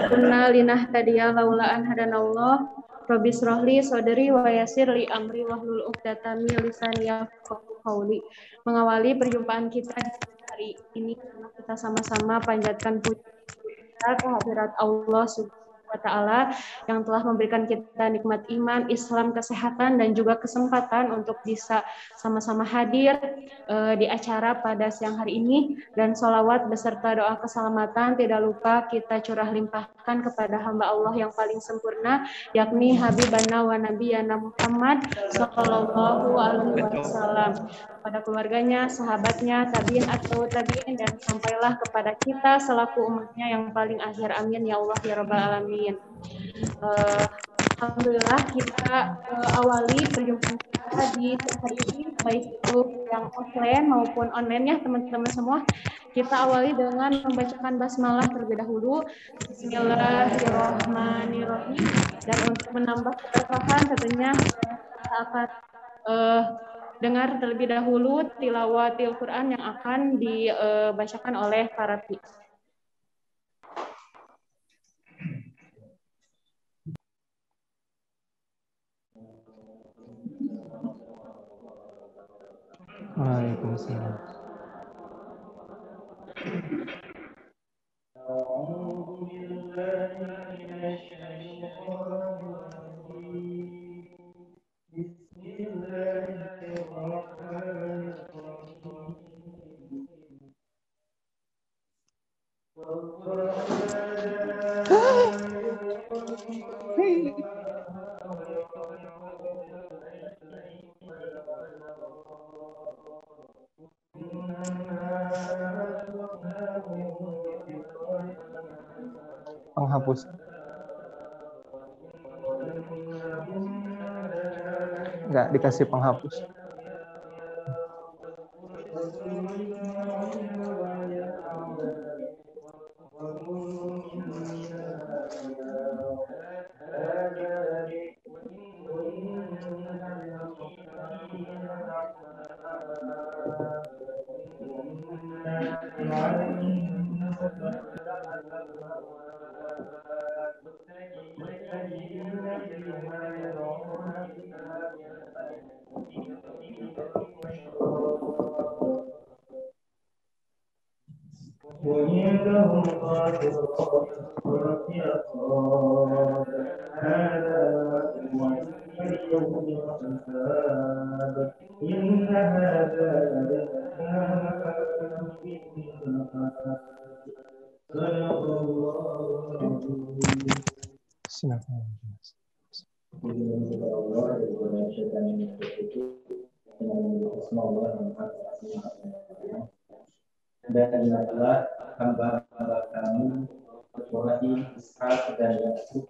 Kunna linahtadiya laula an hadanallah. Rabbi shrahli sadri wa yassir li amri wahlul 'uqdatam min lisani yafqahu qawli. Mengawali perjumpaan kita di hari ini, kita sama-sama panjatkan puji kita kehadirat Allah Subhanahu wa Ta'ala yang telah memberikan kita nikmat iman, Islam, kesehatan, dan juga kesempatan untuk bisa sama-sama hadir di acara pada siang hari ini. Dan sholawat beserta doa keselamatan tidak lupa kita curah limpahkan kepada hamba Allah yang paling sempurna, yakni Habibana wa Nabiyana Muhammad Sallallahu Alaihi Wasallam, kepada keluarganya, sahabatnya, tabiin atau tabiin, dan sampailah kepada kita selaku umatnya yang paling akhir. Amin ya Allah ya Rabbal Alamin. Alhamdulillah kita awali perjumpaan kita di hari ini, baik itu yang offline maupun online ya teman-teman semua. Kita awali dengan membacakan basmalah terlebih dahulu. Bismillahirrahmanirrahim. Dan untuk menambah keberkahan tentunya kita akan dengar terlebih dahulu tilawatil Quran yang akan dibacakan oleh para pihak. Waalaikumsalam. Penghapus. Enggak dikasih penghapus. وعندهم قاصرات والأطيار هذا يوم الحساب إن هذا صدق الله. Dan adalah hamba-hamba kami Ibrahim, Ishak dan Yakub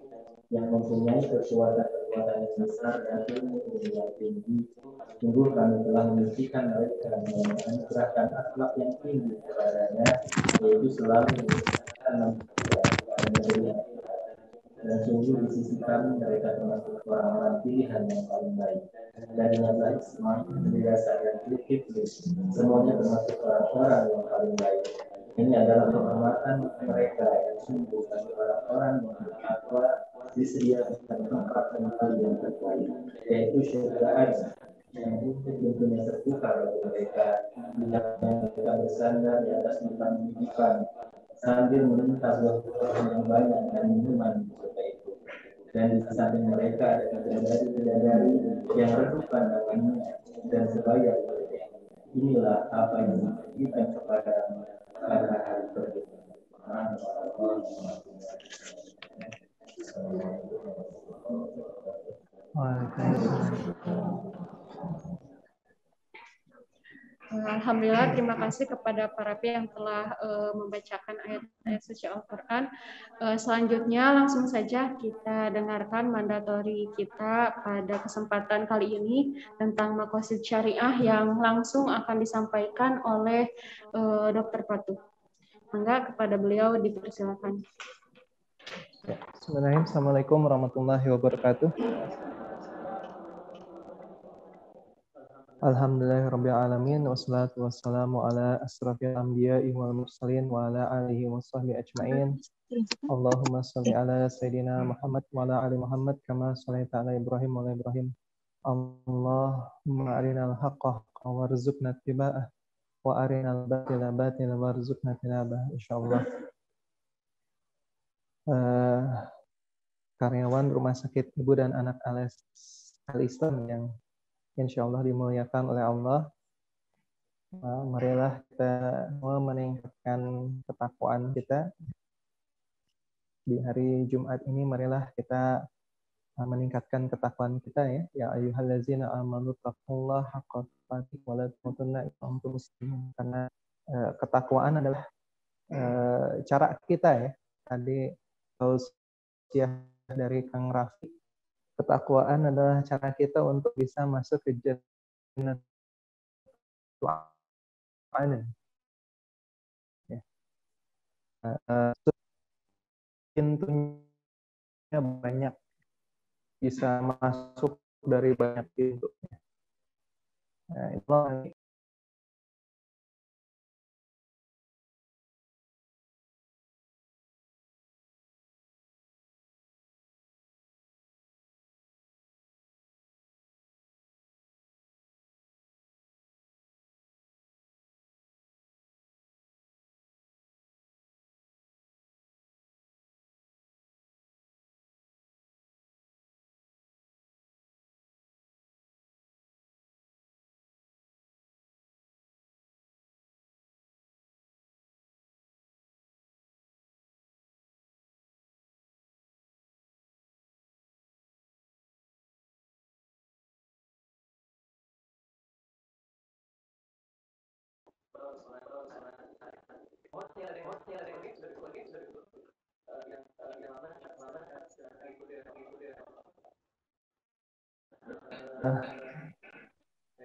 yang mempunyai kekuatan-kekuatan yang besar dan ilmu yang tinggi. Sungguh kami telah memiliki mereka dan menganugerahkan akhlak yang tinggi kepadanya, yaitu selalu menunjukkan dan sungguh di sisi kami mereka termasuk orang-orang pilihan yang paling baik. Dan adalah Ismail, Ilyas dan Zulkifli, semuanya termasuk orang-orang yang paling baik. Ini adalah penghormatan mereka yang sungguh bagi orang-orang yang bertakwa disediakan tempat tinggal yang terbaik, yaitu surga Adzim yang pintunya terbuka bagi mereka, yang mereka bersandar di atas dipan-dipan sambil meminta buah-buah yang banyak dan minuman di surga itu. Dan di samping mereka ada bidadari-bidadari yang redup pandangannya dan sebaya mereka. Inilah apa yang diberikan kepada pada hari pernikahan. Alhamdulillah, terima kasih kepada para pihak yang telah membacakan ayat-ayat suci Al-Quran. Selanjutnya langsung saja kita dengarkan mandatori kita pada kesempatan kali ini tentang maqasid syariah yang langsung akan disampaikan oleh Dr. Patuh. Mangga kepada beliau dipersilakan. Bismillahirrahmanirrahim. Assalamualaikum warahmatullahi wabarakatuh. Alhamdulillahirabbil alamin wassalatu wassalamu ala asrofil anbiya'i wal mursalin wa ala alihi washabbihi ajmain. Allahumma shalli ala sayyidina Muhammad wa ala ali Muhammad kama shallaita ala Ibrahim wa ala Ibrahim. Allahumma arinal haqqa warzuqna ittiba'ah wa arinal batila batila warzuqna tinabah. Insyaallah. Karyawan Rumah Sakit Ibu dan Anak Al-Islam yang insyaallah dimuliakan oleh Allah. Marilah kita meningkatkan ketakwaan kita di hari Jumat ini. Marilah kita meningkatkan ketakwaan kita ya. Ya ayyuhallazina amanu taqullaha haqqa tuqatih wa la tamutunna illa wa antum muslimun. Karena ketakwaan adalah cara kita ya. Tadi tausiah dari Kang Rafi, ketakwaan adalah cara kita untuk bisa masuk ke jannatul adn. Ya. Pintunya banyak, bisa masuk dari banyak pintu. Nah, itu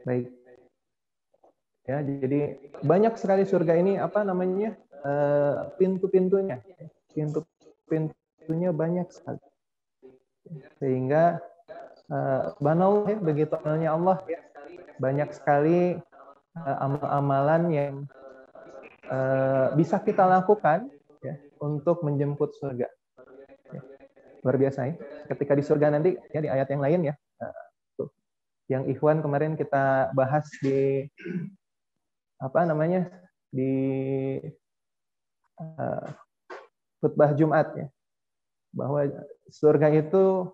baik. Ya, jadi banyak sekali surga ini pintu-pintunya. Pintu-pintunya banyak sekali. Sehingga banau ya, begitu amalnya Allah ya. Banyak sekali amal-amalan yang bisa kita lakukan ya untuk menjemput surga. Ya. Luar biasa ya. Ketika di surga nanti ya di ayat yang lain ya. Yang Ikhwan kemarin kita bahas di di khutbah Jumat ya, bahwa surga itu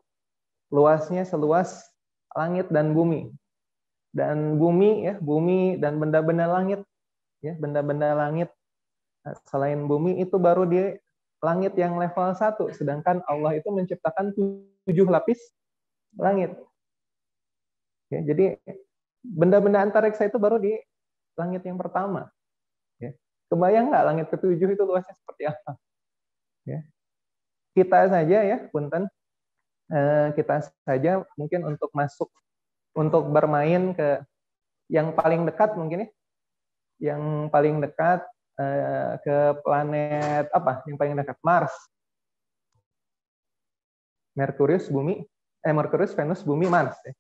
luasnya seluas langit dan bumi dan benda-benda langit ya, benda-benda langit selain bumi itu baru di langit yang level 1, sedangkan Allah itu menciptakan 7 lapis langit ya, jadi benda-benda antariksa itu baru di langit yang pertama. Ya. Kebayang nggak langit ke-7 itu luasnya seperti apa? Ya. Kita saja ya, punten, kita saja mungkin untuk masuk, untuk bermain ke yang paling dekat mungkin ya, yang paling dekat ke planet apa? Yang paling dekat Mars, Merkurius, Venus, Bumi, Mars. Ya.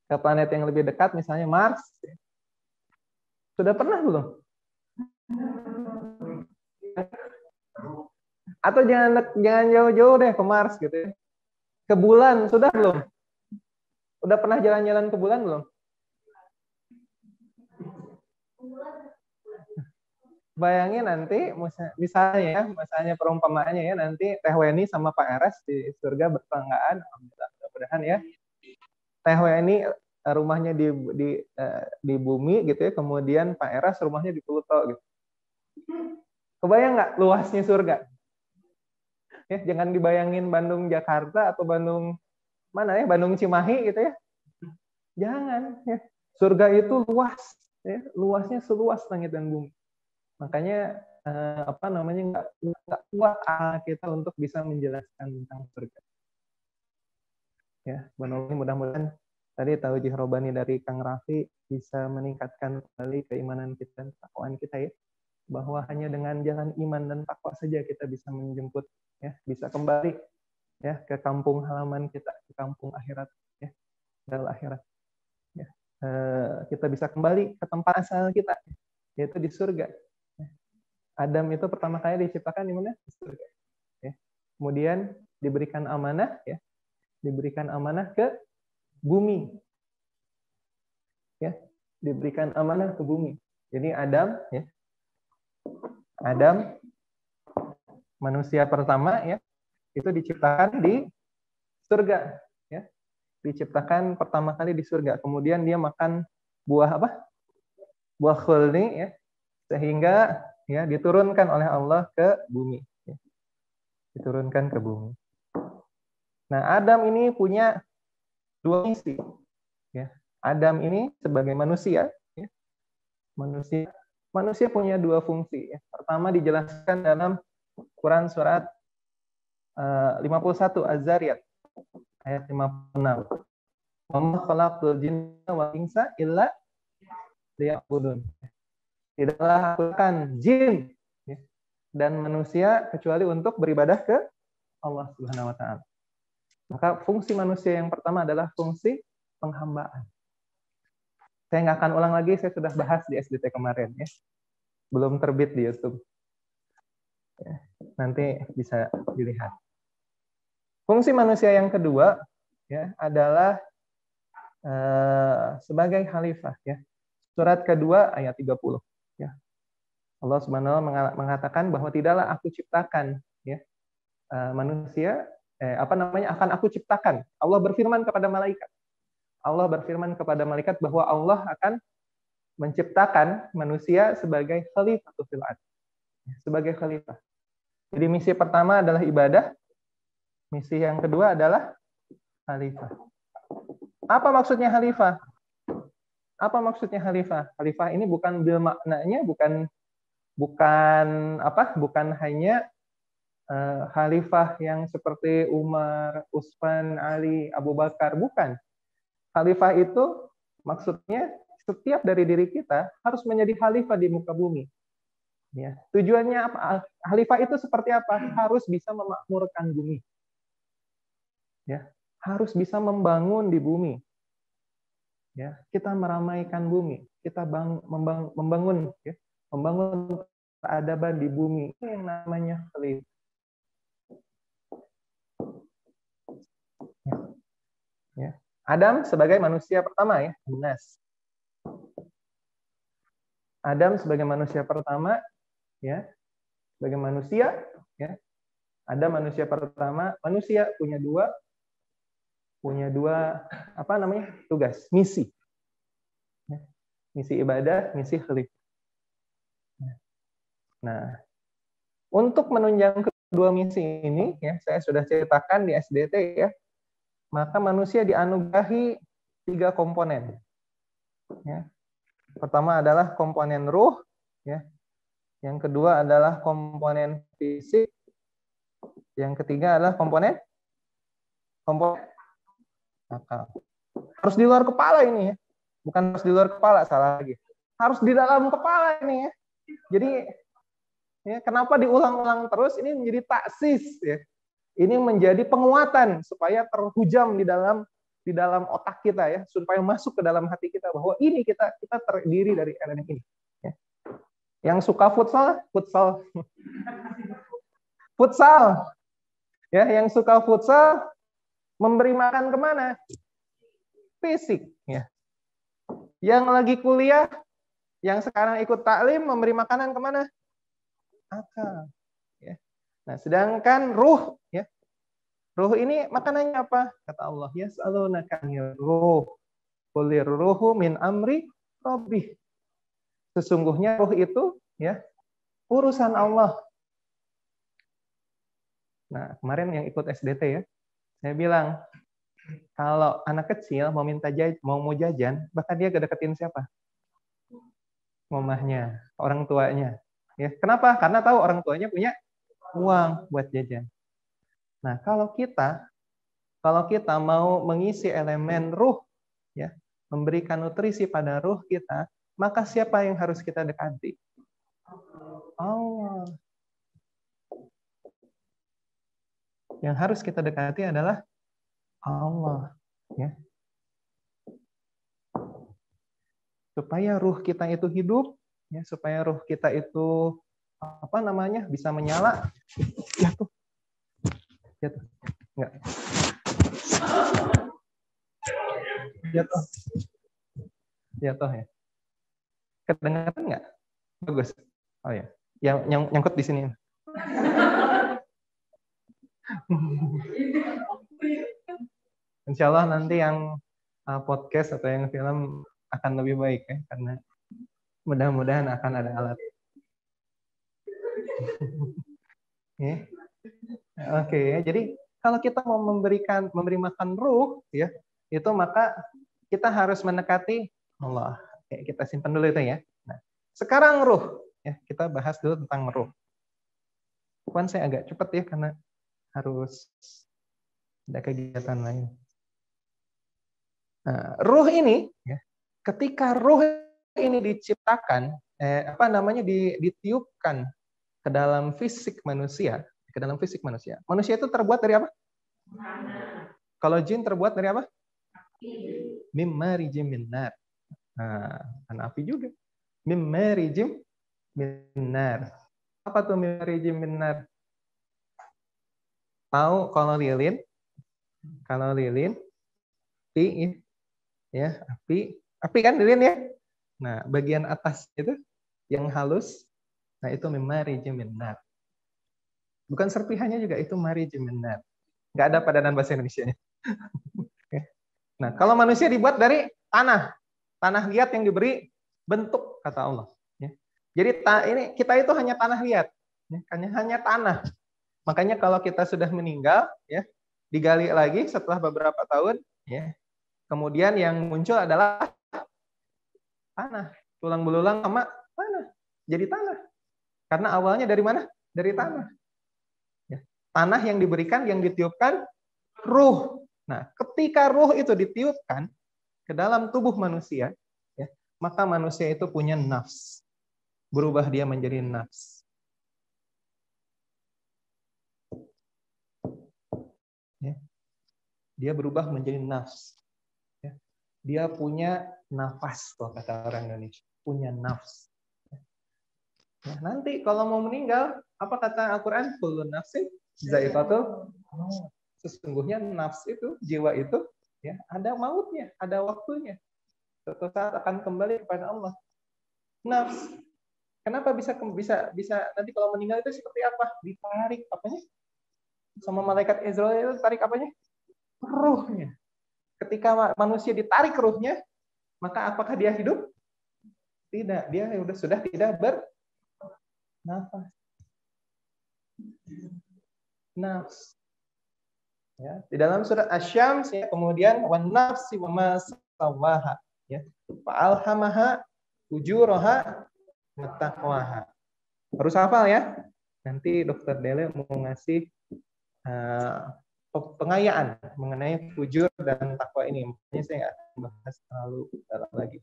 Ke planet yang lebih dekat misalnya Mars. Ya. Sudah pernah belum? Atau jangan jauh-jauh deh ke Mars gitu ya. Ke bulan sudah belum? Udah pernah jalan-jalan ke bulan belum? Bayangin nanti misalnya perumpamaannya ya, nanti Teh Weni sama Pak Eres di surga bertanggaan, mudah-mudahan ya. Teh Weni rumahnya di bumi gitu ya, kemudian Pak Eras rumahnya di Pluto gitu. Kebayang nggak luasnya surga? Ya, jangan dibayangin Bandung Jakarta atau Bandung mana ya, Bandung Cimahi gitu ya. Jangan ya. Surga itu luas ya, luasnya seluas langit dan bumi. Makanya nggak kuat kita untuk bisa menjelaskan tentang surga. Ya, mudah-mudahan tadi Taujih Robani dari Kang Rafi bisa meningkatkan kembali keimanan kita, ketakwaan kita ya, bahwa hanya dengan jalan iman dan takwa saja kita bisa menjemput ya, bisa kembali ya ke kampung halaman kita, ke kampung akhirat ya, darul akhirat ya. kita bisa kembali ke tempat asal kita, yaitu di surga. Adam itu pertama kali diciptakan di mana? Di surga. Ya. Kemudian diberikan amanah, ya, diberikan amanah ke bumi, ya, diberikan amanah ke bumi. Jadi Adam, ya, Adam manusia pertama, ya, itu diciptakan di surga, ya, diciptakan pertama kali di surga. Kemudian dia makan buah apa? Buah khuldi, ya, sehingga ya diturunkan oleh Allah ke bumi, ya. Diturunkan ke bumi. Nah, Adam ini punya dua misi, ya. Adam ini sebagai manusia, ya, manusia punya dua fungsi, ya. Pertama dijelaskan dalam Quran surat 51 Az-Zariyat ayat 56. Wa ma khalaqtul jinna wal insa illa liya'budun. Tidaklah aku akan jin, ya, dan manusia kecuali untuk beribadah ke Allah Subhanahu wa taala. Maka fungsi manusia yang pertama adalah fungsi penghambaan. Saya nggak akan ulang lagi, saya sudah bahas di SDT kemarin, ya. Belum terbit di YouTube. Ya, nanti bisa dilihat. Fungsi manusia yang kedua, ya, adalah sebagai khalifah, ya. Surat kedua ayat 30, ya. Allah Subhanahu wa taala mengatakan bahwa tidaklah aku ciptakan, ya, manusia akan aku ciptakan. Allah berfirman kepada malaikat. Allah berfirman kepada malaikat bahwa Allah akan menciptakan manusia sebagai khalifah fil ardh, sebagai khalifah. Jadi misi pertama adalah ibadah, misi yang kedua adalah khalifah. Apa maksudnya khalifah? Apa maksudnya khalifah? Khalifah ini bukan bil maknanya bukan hanya khalifah yang seperti Umar, Utsman, Ali, Abu Bakar, bukan. Khalifah itu maksudnya setiap dari diri kita harus menjadi khalifah di muka bumi. Ya. Tujuannya apa? Khalifah itu seperti apa? Harus bisa memakmurkan bumi. Ya, harus bisa membangun di bumi. Ya, kita meramaikan bumi, kita membangun, ya, membangun peradaban di bumi. Ini yang namanya khalifah. Ya. Adam sebagai manusia pertama, ya, Nas. Adam sebagai manusia pertama, ya, sebagai manusia, ya. Ada manusia pertama, manusia punya dua tugas, misi. Ya. Misi ibadah, misi khalifah. Nah, untuk menunjang kedua misi ini, ya, saya sudah ceritakan di SDT, ya. Maka manusia dianugerahi 3 komponen. Ya. Pertama adalah komponen ruh, ya. Yang kedua adalah komponen fisik. Yang ketiga adalah komponen akal. Harus di luar kepala ini, ya. Bukan harus di luar kepala, salah lagi. Harus di dalam kepala ini, ya. Jadi, ya, kenapa diulang-ulang terus? Ini menjadi taksis, ya. Ini menjadi penguatan supaya terhujam di dalam otak kita, ya, supaya masuk ke dalam hati kita bahwa ini kita terdiri dari elemen ini. Ya. Yang suka futsal, ya, yang suka futsal memberi makan kemana? Fisik, ya. Yang lagi kuliah, yang sekarang ikut taklim memberi makanan kemana? Akal. Ya. Nah, sedangkan ruh, ya, ruh ini makanannya apa? Kata Allah, yas'alunaka 'anir ruh, qulir ruhu min amri rabbih. Sesungguhnya ruh itu, ya, urusan Allah. Nah, kemarin yang ikut SDT, ya, saya bilang kalau anak kecil mau jajan, bahkan dia deketin siapa? Mamahnya, orang tuanya. Ya, kenapa? Karena tahu orang tuanya punya uang buat jajan. Nah, kalau kita mau mengisi elemen ruh, ya, memberikan nutrisi pada ruh kita, maka siapa yang harus kita dekati? Allah. Yang harus kita dekati adalah Allah, ya. supaya ruh kita itu hidup, ya, supaya ruh kita itu bisa menyala. Jatuh, enggak? Jatuh ya. Kedengaran nggak? Bagus. Oh ya, yang nyangkut di sini. Insya Allah nanti yang podcast atau yang film akan lebih baik ya, karena mudah-mudahan akan ada alat. Ya. Oke, ya. Jadi kalau kita mau memberi makan ruh, ya, itu maka kita harus mendekati Allah. Oke, kita simpan dulu itu ya. Nah, sekarang ruh, ya, kita bahas dulu tentang ruh. Bukan saya agak cepat ya karena harus ada kegiatan lain. Nah, ruh ini, ya, ketika ruh ini diciptakan, ditiupkan ke dalam fisik manusia, Manusia itu terbuat dari apa? Kalau jin terbuat dari apa? Mim marijim min nar. Nah, kan api juga. Mim marijim min nar. Apa tuh mim marijim min nar? Tahu kalau lilin? Kalau lilin, api, ya, api kan lilin ya. Nah, bagian atas itu yang halus, nah itu mim marijim min nar. Bukan serpihannya juga, itu marijim min nar. Nggak ada padanan bahasa Indonesia-nya. Nah, kalau manusia dibuat dari tanah liat yang diberi bentuk, kata Allah. Jadi ini kita itu hanya tanah liat, hanya tanah. Makanya kalau kita sudah meninggal, ya, digali lagi setelah beberapa tahun, ya, kemudian yang muncul adalah tanah, tulang belulang sama tanah, jadi tanah. Karena awalnya dari mana? Dari tanah. Ya. Tanah yang diberikan, yang ditiupkan ruh. Nah, ketika ruh itu ditiupkan ke dalam tubuh manusia, ya, maka manusia itu punya nafs. Berubah dia menjadi nafs. Ya. Dia berubah menjadi nafs. Ya. Dia punya nafas, kalau kata orang Indonesia. Punya nafs. Ya, nanti kalau mau meninggal, apa kata Al-Quran? Kullu nafsin za'iqatul maut. Sesungguhnya nafs itu, jiwa itu, ya, ada mautnya, ada waktunya. Suatu saat akan kembali kepada Allah. Nafs. Kenapa bisa nanti kalau meninggal itu seperti apa? Ditarik apanya? Sama malaikat Israel itu tarik apanya? Ruhnya. Ketika manusia ditarik ruhnya, maka apakah dia hidup? Tidak, dia sudah tidak bernafas. Nafs. Ya, di dalam surat Asy-Syams, ya, kemudian wan nafsi wa ma sawaha, ya. Fa alhamaha ujuraha wa taqwaha. Harus hafal ya. Nanti Dokter Dele mau ngasih pengayaan mengenai fujur dan takwa ini. Makanya saya nggak akan bahas terlalu dalam lagi.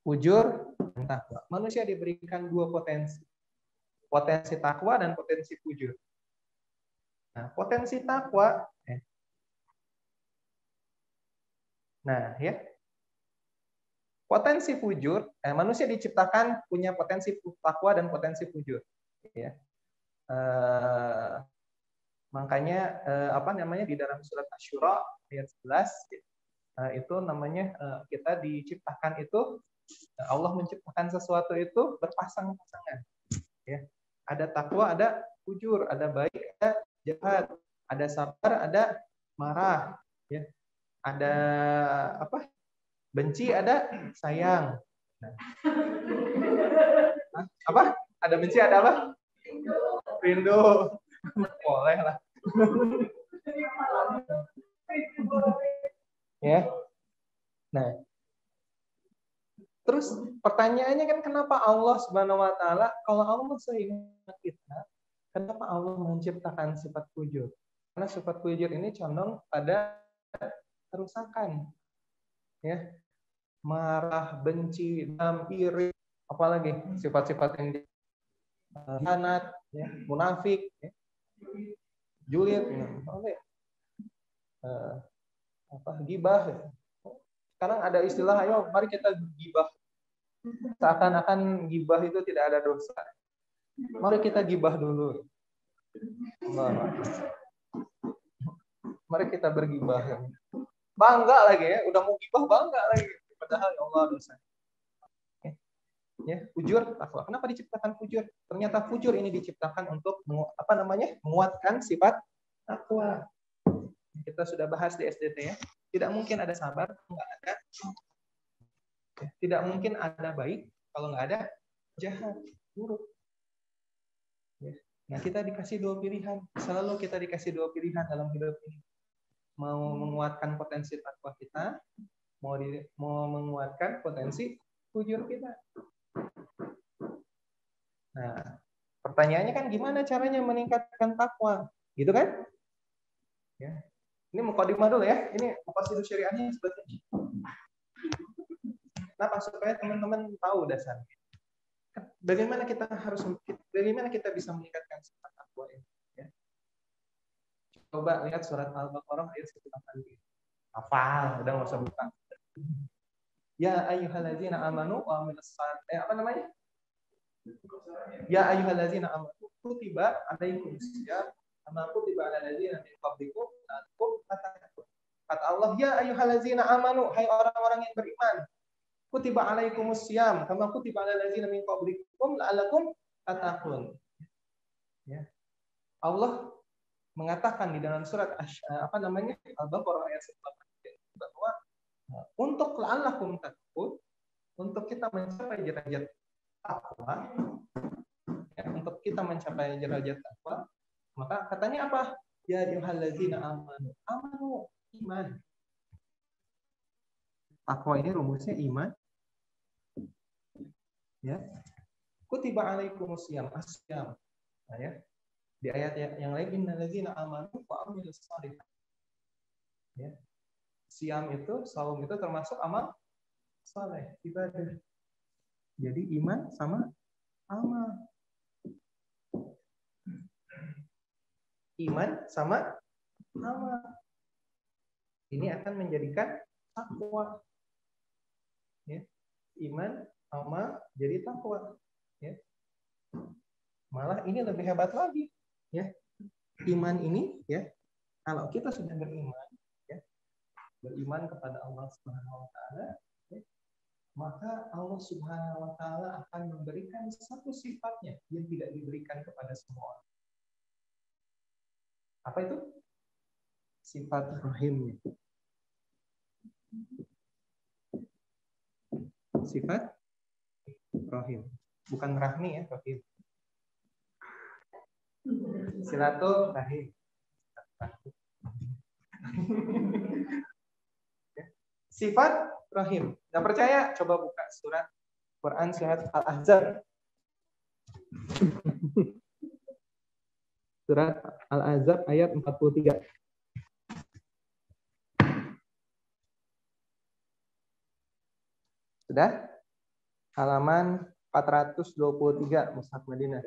Fujur dan takwa. Manusia diberikan dua potensi. Potensi takwa dan potensi fujur. Nah, potensi takwa, nah ya, potensi fujur, manusia diciptakan punya potensi takwa dan potensi fujur, ya. Makanya di dalam surat Asy-Syura ayat 11 itu namanya kita diciptakan itu, Allah menciptakan sesuatu itu berpasang-pasangan, ya. Ada takwa, ada fujur, ada baik, ada jahat, ada sabar, ada marah, ya. Ada benci, ada sayang. Nah. Apa? Ada benci, ada apa? Rindu. Boleh lah. Ya. Nah. Terus pertanyaannya kan kenapa Allah Subhanahu wa taala, kalau Allah seingat kita, kenapa Allah menciptakan sifat fujur? Karena sifat fujur ini condong pada kerusakan. Ya. Marah, benci, dendam, iri, apalagi sifat-sifat yang khianat, ya, munafik, ya, julid, gibah, ya. Sekarang ada istilah, ayo mari kita gibah. Seakan-akan gibah itu tidak ada dosa. Mari kita gibah dulu. Allah. Mari kita bergibah. Bangga lagi ya, udah mau gibah bangga lagi. Padahal ya Allah dosa. Ya, fujur takwa. Kenapa diciptakan fujur? Ternyata fujur ini diciptakan untuk menguatkan sifat takwa. Kita sudah bahas di SDT ya. Tidak mungkin ada sabar kalau nggak ada. Tidak mungkin ada baik kalau nggak ada jahat, buruk. Nah, kita dikasih dua pilihan. Selalu kita dikasih dua pilihan dalam hidup ini. Mau menguatkan potensi takwa kita, mau menguatkan potensi fujur kita. Nah, pertanyaannya kan gimana caranya meningkatkan takwa, gitu kan? Ya. Ini mukadimah dulu ya. Ini maqasid syariahnya seperti ini. Kenapa? Supaya teman-teman tahu dasarnya. Bagaimana kita bisa meningkatkan sifat takwa ini? Ya. Coba lihat surat Al-Baqarah ayat 180. Hafal, udah nggak usah buka. Ya ayyuhallazina amanu wa amilus salihati. Ya ayyuhallazina amanu kutiba alaikumus syiyam kama kutiba alal ladzina min qablikum la'allakum tattaqun. Kata Allah, ya ayyuhallazina amanu, hai orang-orang yang beriman. Kutiba alaikumus syiyam kama kutiba alal ladzina min qablikum la'allakum tattaqun. Ya. Allah mengatakan di dalam surat Al-Baqarah ayat 1 bahwa untuk la'allakum tattaqun, untuk kita mencapai derajat takwa, ya, untuk kita mencapai derajat takwa, maka katanya apa? Ya ayyuhallazina amanu. Amanu, iman. Takwa ini rumusnya iman. Ya. Kutiba alaikumus syiyam, asyam. Nah, ya. Di ayat yang lain innallazina amanu wa amilus salihati. Ya. Syiyam itu, saum itu termasuk amal saleh, ibadah. Jadi iman sama amal. Iman sama amal. Ini akan menjadikan takwa. Ya. Iman, amal, jadi takwa. Ya. Malah ini lebih hebat lagi. Ya. Iman ini, ya, kalau kita sudah beriman, ya, beriman kepada Allah Subhanahu Wa Taala, ya, maka Allah Subhanahu Wa Taala akan memberikan satu sifatnya yang tidak diberikan kepada semua orang. Apa itu? Sifat rahimnya. Sifat rahim. Bukan rahmi ya, rahim. Silaturahim. Sifat rahim. Nggak percaya? Coba buka surat Quran surat Al-Ahzab. Surat Al-Ahzab ayat 43. Sudah? Halaman 423 Mushaf Madinah.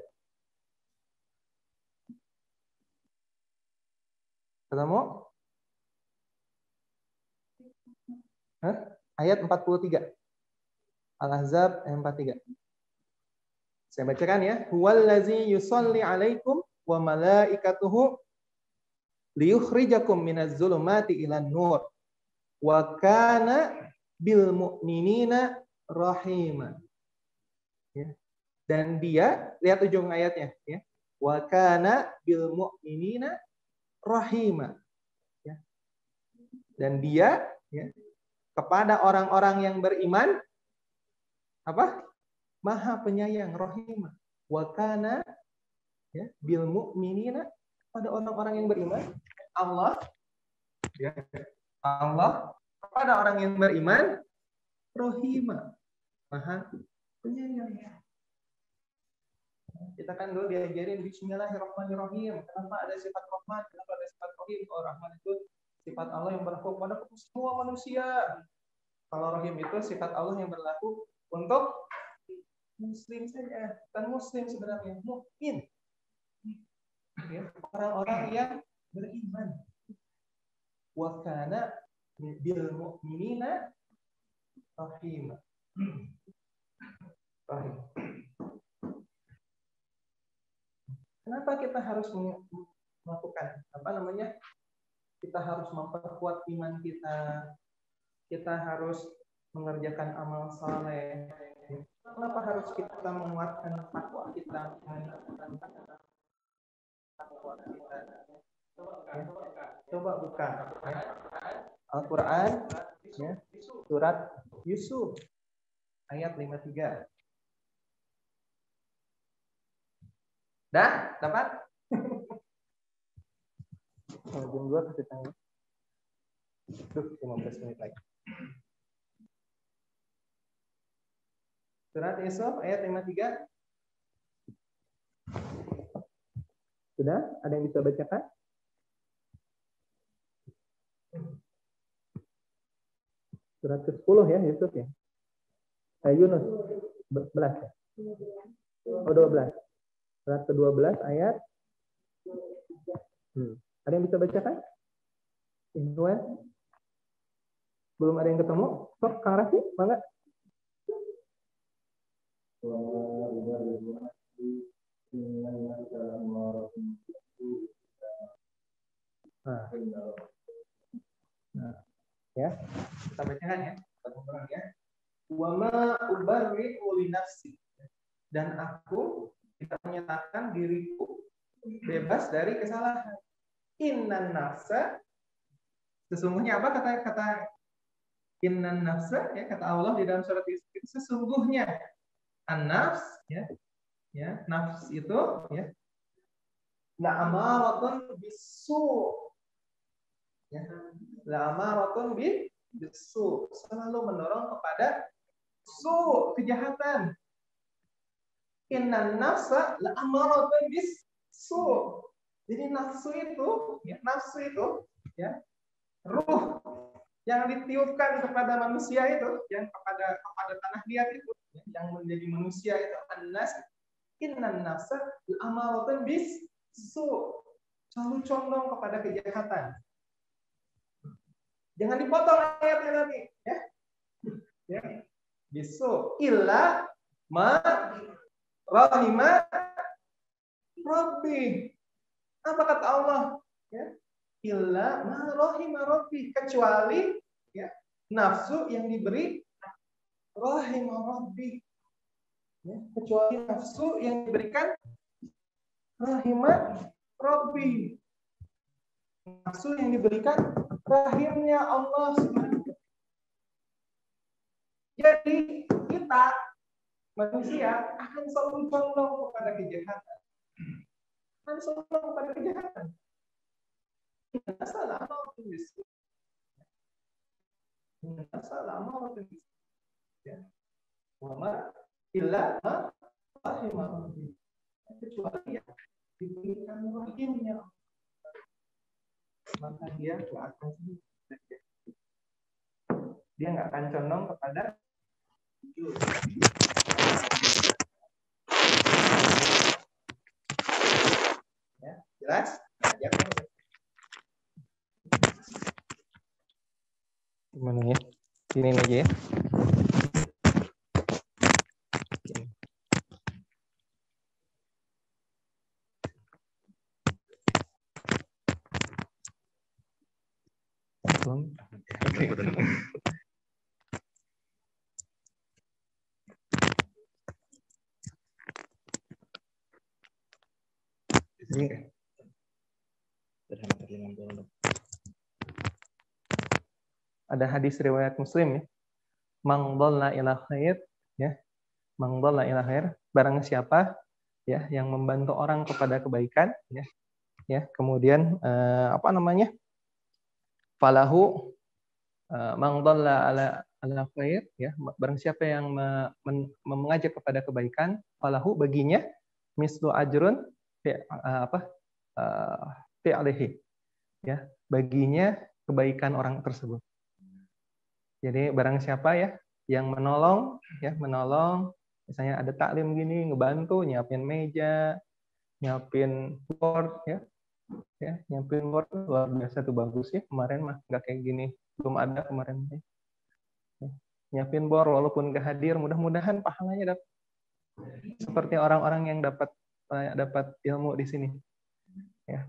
Ketemu? Ayat 43. Al-Ahzab ayat 43. Saya bacakan ya. Huwallazi yusolli alaikum wa malaikatuhu liyukhrijakum minaz zulumati ilan nur wa kana bil mu'minina rahima. Ya. Dan dia, lihat ujung ayatnya ya. Wa kana bil mu'minina rahima. Ya. Dan dia, ya, kepada orang-orang yang beriman apa? Maha penyayang, rahimah. Wa kana, ya, bil mu'minina, pada orang-orang yang beriman, Allah, ya, Allah kepada orang yang beriman rahimah, maha penyayang. Kita kan dulu diajarin bismillahirrahmanirrahim. Kenapa ada sifat rahman? Kenapa ada sifat rahim? Oh, rahman itu sifat Allah yang berlaku kepada semua manusia. Kalau rahim itu sifat Allah yang berlaku untuk muslim saja. Bukan muslim sebenarnya, mukmin. Ya, orang-orang yang beriman. Wa kana bil mu'minina Rahim. Rahim. Kenapa kita harus melakukan apa namanya? Kita harus memperkuat iman kita. Kita harus mengerjakan amal saleh. Kenapa harus kita menguatkan takwa kita? Coba buka Al-Quran, ya, surat Yusuf ayat 53. Dah, dapat? Jam 2 kasih tanggal. 15 menit lagi. Surat Yusuf ayat 53. Sudah? Ada yang bisa bacakan? Surat ke-10 ya, Yusuf ya. Yunus 11 ya. Oh, 12. Surat ke-12 ayat. Ada yang bisa bacakan? Influence? Belum ada yang ketemu? Sok, Kang Rafi, bangga. Nah, ya, kita bacakan ya, ya. Wa ma ubarri'u li nafsi, dan aku tidak menyatakan diriku bebas dari kesalahan. Innan nafsa, sesungguhnya apa kata innan nafsa ya, kata Allah di dalam surat itu, sesungguhnya an-nafs ya nafs itu ya la'amaratun bisu, ya, la'amaratun bisu, selalu mendorong kepada kejahatan. Innan nafsa la'amaratun bisu. Jadi nafsu itu ya ruh yang ditiupkan kepada manusia itu, yang kepada tanah liat itu, yang menjadi manusia itu an-nas. Innan nafsa la'amaratun bisu, selalu condong kepada kejahatan. Jangan dipotong ayatnya nanti, ya. Ya. Bisu illa ma rahima rabbi. Apa kata Allah? Ya. Illa ma rahima rabbi, kecuali ya nafsu yang diberi rahima rabbi. Ya, kecuali nafsu yang diberikan rahima rabbi. Nafsu yang diberikan rahimnya Allah Subhanahu. Jadi kita manusia akan selalu condong kepada kejahatan. Akan selalu condong kepada kejahatan. Salah mau tulis. Salah mau tulis. Ya. Wama illa rahimah. Kecuali ya diberikan rahimnya, maka dia nggak akan condong kepada ya, jelas? Ya. Gimana ya? Sini aja ya. Ada hadis riwayat Muslim ya. Man dhalla ila khair ya. Man dhalla ila khair, barang siapa ya yang membantu orang kepada kebaikan ya. Ya, kemudian falahu man dhalla ala khair ya, barang siapa yang mengajak kepada kebaikan, falahu baginya mislu ajrun fi'alihi ya, baginya kebaikan orang tersebut. Jadi barang siapa ya yang menolong misalnya ada taklim gini, ngebantu nyiapin meja, nyiapin board ya, nyiapin board luar biasa tuh, bagus ya. Kemarin mah nggak kayak gini, belum ada kemarin ya. nyiapin bor walaupun gak hadir, mudah-mudahan pahalanya dapat seperti orang-orang yang dapat ilmu di sini. Ya.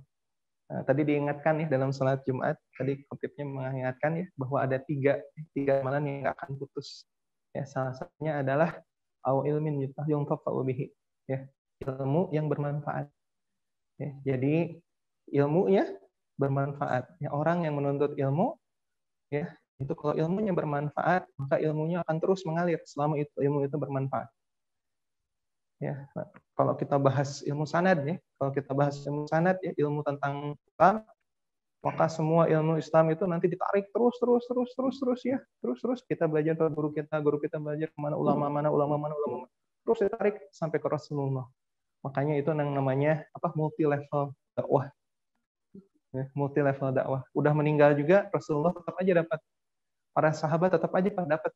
Nah, tadi diingatkan ya dalam sholat Jumat, tadi khotibnya mengingatkan ya bahwa ada tiga amalan yang nggak akan putus. Ya, salah satunya adalah au ilmin yuntafa'u bihi. Ya, ilmu yang bermanfaat. Ya, jadi ilmunya bermanfaat. Ya, orang yang menuntut ilmu, ya itu kalau ilmunya bermanfaat, maka ilmunya akan terus mengalir selama itu ilmu itu bermanfaat. Ya, kalau kita bahas ilmu sanad ya, ilmu tentang Islam, maka semua ilmu Islam itu nanti ditarik terus ya, terus kita belajar ke guru kita belajar kemana ulama, terus ditarik sampai ke Rasulullah. Makanya itu yang namanya multi level dakwah. Ya, multi level dakwah. Udah meninggal juga Rasulullah tetap aja dapat. Para sahabat tetap aja dapat.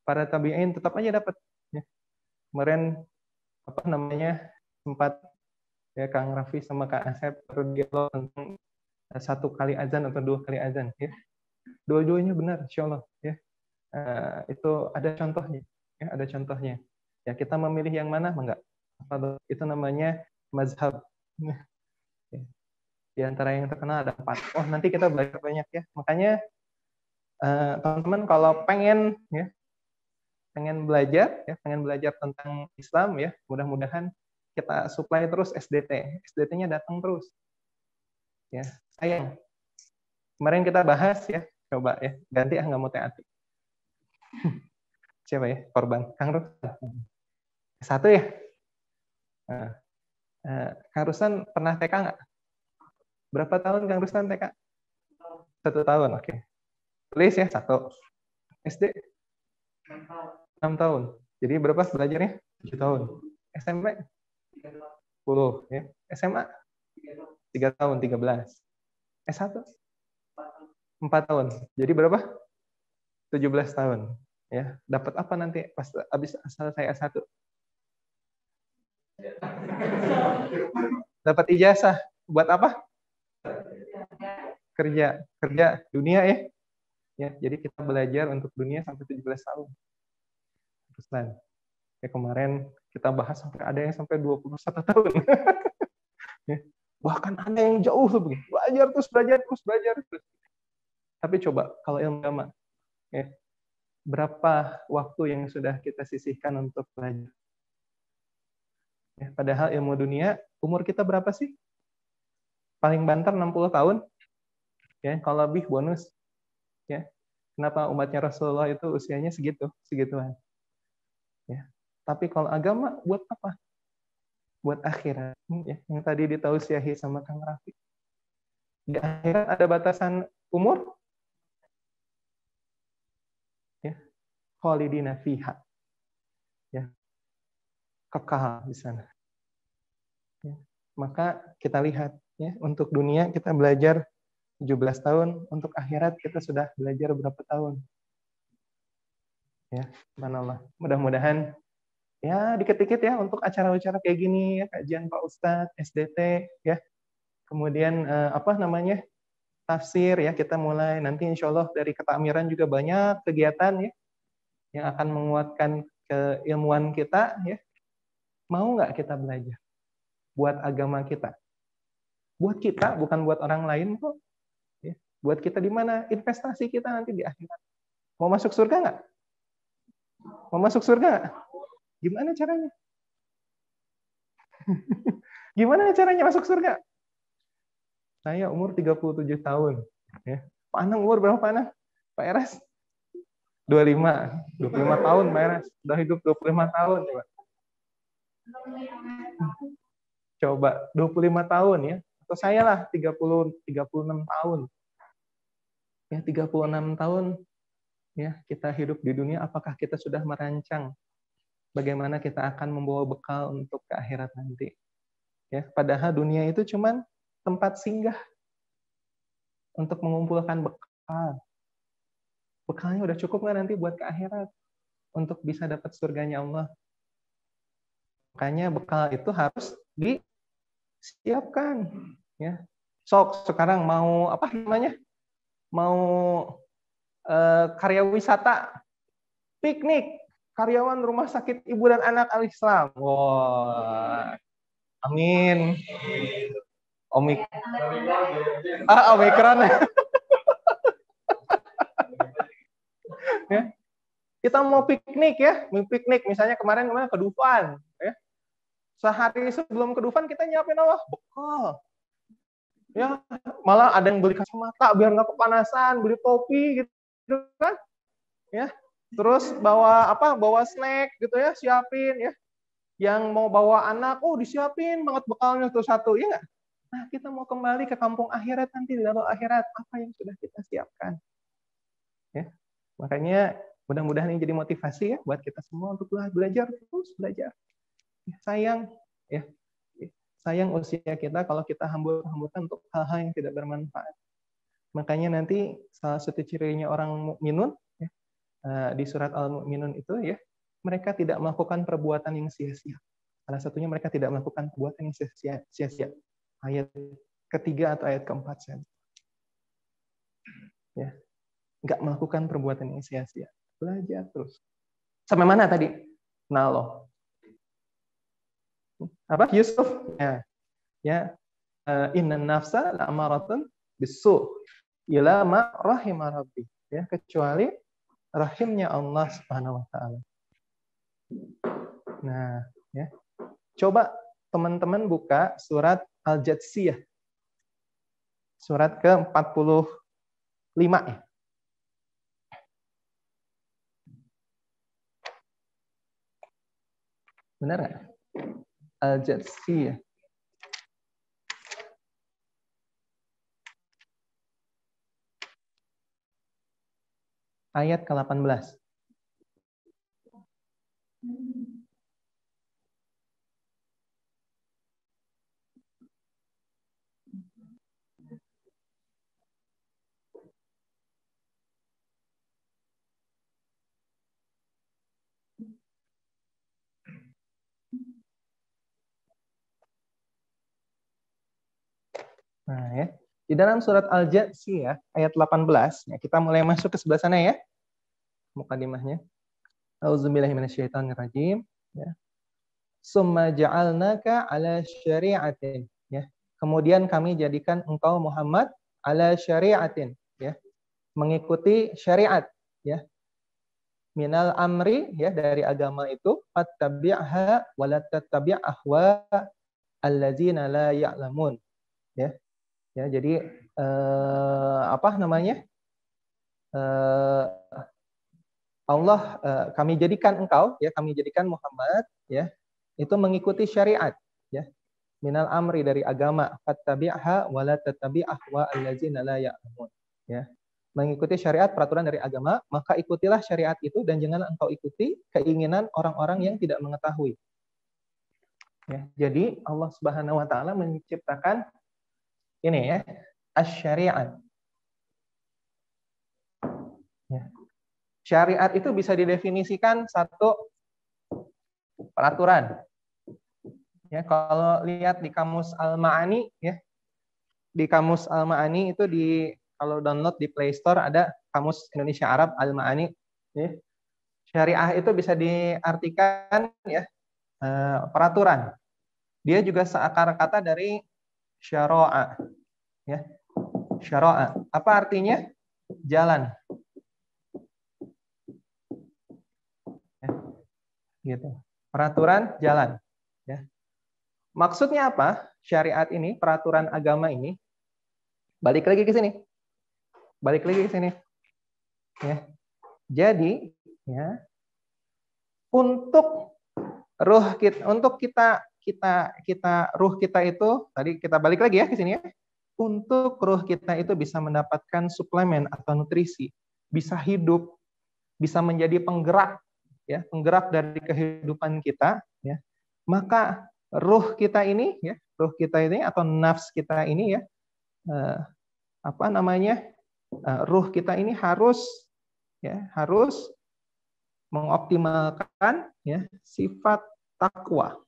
Para tabi'in tetap aja dapat. Ya. Kemarin sempat ya Kang Raffi sama Kak Asep berdialog tentang 1 kali azan atau 2 kali azan ya. Dua-duanya benar insyaallah ya. Itu ada contohnya ya, ada contohnya. Ya kita memilih yang mana enggak. Itu namanya mazhab. Ya. Di antara yang terkenal ada 4. Oh, nanti kita belajar banyak ya. Makanya teman-teman kalau pengen belajar tentang Islam ya, mudah-mudahan kita supply terus SDT. SDT-nya datang terus. Ya, sayang. Kemarin kita bahas ya, coba ya, ganti nggak mau TAT. Siapa ya? Korban. Kang Ruslan. 1 ya? Nah, Kang Ruslan pernah TK nggak? Berapa tahun Kang Ruslan TK? 1 tahun, oke. Tulis ya, 1. SD? 6 tahun. Jadi berapa belajarnya? 7 tahun. SMP? 10. Ya. SMA? 3 tahun, 13. S1? 4 tahun. Jadi berapa? 17 tahun. Ya, dapat apa nanti pas habis selesai S1? Dapat ijazah. Buat apa? Kerja dunia ya. Ya, jadi kita belajar untuk dunia sampai 17 tahun. Terus ya kemarin kita bahas sampai ada yang sampai 21 tahun. Ya. Bahkan ada yang jauh lebih. Belajar terus. Tapi coba kalau ilmu agama ya, berapa waktu yang sudah kita sisihkan untuk belajar? Ya, padahal ilmu dunia, umur kita berapa sih? Paling banter 60 tahun. Ya, kalau lebih bonus. Ya. Kenapa umatnya Rasulullah itu usianya segituan. Ya. Tapi kalau agama buat apa? Buat akhirat. Ya, yang tadi ditausiahi sama Kang Raffi. Di akhirat ada batasan umur? Ya. Khalidina fiha. Ya. Kekal di sana. Ya. Maka kita lihat ya, untuk dunia kita belajar 17 tahun, untuk akhirat kita sudah belajar berapa tahun. Ya, subhanallah. Mudah-mudahan ya dikit-dikit ya untuk acara-acara kayak gini ya, kajian Pak Ustadz, SDT ya. Kemudian tafsir ya, kita mulai nanti insya Allah dari ketakmiran juga banyak kegiatan ya yang akan menguatkan keilmuan kita ya. Mau nggak kita belajar buat agama kita? Buat kita, bukan buat orang lain kok. Ya. Buat kita di mana? Investasi kita nanti di akhirat. Mau masuk surga nggak? Mau masuk surga nggak? Gimana caranya? Gimana caranya masuk surga? Saya umur 37 tahun. Ya. Pak Anang umur berapa Pak Anang? Pak Eras? 25 tahun Pak Eras. Sudah hidup 25 tahun. Coba 25 tahun ya. Atau saya lah 36 tahun. Ya, 36 tahun ya kita hidup di dunia, apakah kita sudah merancang bagaimana kita akan membawa bekal untuk ke akhirat nanti? Ya, padahal dunia itu cuman tempat singgah untuk mengumpulkan bekal. Bekalnya udah cukup nggak nanti buat ke akhirat untuk bisa dapat surganya Allah? Makanya bekal itu harus disiapkan. Ya, sok sekarang mau apa namanya? Mau karya wisata, piknik karyawan rumah sakit ibu dan anak Al-Islam. Wah, amin. Omikron. Ya. Kita mau piknik ya, piknik misalnya kemarin ke Dufan, ya. Sehari sebelum ke Dufan kita nyiapin bekal. Ya, malah ada yang beli kacamata biar nggak kepanasan, beli topi gitu kan. Ya. Terus bawa snack gitu ya, siapin ya. Yang mau bawa anak, disiapin banget bekalnya tuh satu, ya nggak? Nah, kita mau kembali ke kampung akhirat nanti, di dalam akhirat apa yang sudah kita siapkan. Ya. Makanya mudah-mudahan ini jadi motivasi ya buat kita semua untuk belajar, terus belajar. Sayang ya. Sayang usia kita kalau kita hambur-hamburkan untuk hal-hal yang tidak bermanfaat. Makanya nanti salah satu cirinya orang mukminun ya, di surat Al-Mu'minun itu ya, mereka tidak melakukan perbuatan yang sia-sia. Salah satunya mereka tidak melakukan perbuatan yang sia-sia. Ayat ketiga atau ayat keempat saja. Ya. Nggak melakukan perbuatan yang sia-sia. Belajar terus. Sampai mana tadi? Naloh. Apa? Yusuf? Ya. Innan nafsa la'amaratun bisu' ila ma rahima rabbi. Ya, kecuali rahimnya Allah Subhanahu wa taala. Nah, ya. Coba teman-teman buka surat Al-Jatsiyah. Surat ke-45 ya. Benar nggak? Al-Jatsiyah. Ayat ke-18. Nah, ya. Di dalam surat Al-Jatsiyah ayat 18, ya, kita mulai masuk ke sebelah sana ya. Mukadimahnya. Auzubillahi minasyaitonirrajim, ya. Summa ja'alnaka 'ala syari'atin, ya. Kemudian kami jadikan engkau Muhammad 'ala syari'atin, ya. Mengikuti syariat, ya. Minal amri, ya, dari agama itu, fattabi'ha wa la tattabi' ahwa allazina la ya'lamun, ya. Ya, jadi Allah kami jadikan engkau, ya, kami jadikan Muhammad, ya, itu mengikuti syariat, ya, minal amri dari agama, fattabi'ha wa la tattabi' ahwa allazina la ya'lamun, ya, mengikuti syariat peraturan dari agama, maka ikutilah syariat itu dan jangan engkau ikuti keinginan orang-orang yang tidak mengetahui. Ya, jadi Allah Subhanahu wa taala menciptakan ini ya, asy-syariat. Ya. Syariat itu bisa didefinisikan satu peraturan. Ya, kalau lihat di kamus Al-Ma'ani, ya, di kamus Al-Ma'ani itu kalau download di Play Store ada kamus Indonesia Arab Al-Ma'ani. Ya. Syariah itu bisa diartikan ya peraturan. Dia juga seakar kata dari syara'a. Ya. Syara'a. Apa artinya? Jalan. Ya. Gitu. Peraturan jalan. Ya. Maksudnya apa? Syariat ini, peraturan agama ini, balik lagi ke sini. Balik lagi ke sini. Ya. Jadi, ya, untuk ruh kita, ruh kita itu, tadi kita balik lagi ya ke sini ya. Untuk ruh kita itu bisa mendapatkan suplemen atau nutrisi, bisa hidup, bisa menjadi penggerak, ya, penggerak dari kehidupan kita, ya. Maka ruh kita ini, ya, ruh kita ini atau nafs kita ini, ya, ruh kita ini harus mengoptimalkan, ya, sifat takwa.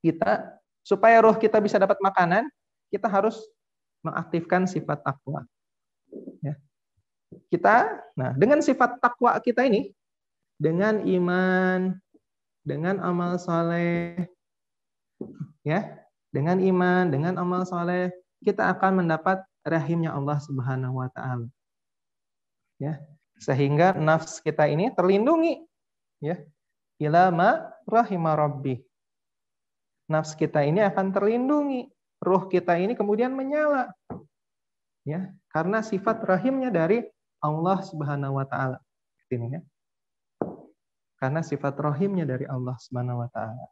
Kita supaya ruh kita bisa dapat makanan, kita harus mengaktifkan sifat takwa. Ya. Nah, dengan sifat takwa kita ini, dengan iman, dengan amal soleh, ya, dengan iman, dengan amal soleh, kita akan mendapat rahimnya Allah Subhanahu wa Ta'ala. Ya, sehingga nafs kita ini terlindungi, ya, ila ma rahima rabbi. Nafs kita ini akan terlindungi, ruh kita ini kemudian menyala, ya, karena sifat rahimnya dari Allah Subhanahu wa Ta'ala. Ini, ya. Karena sifat rahimnya dari Allah Subhanahu wa Ta'ala.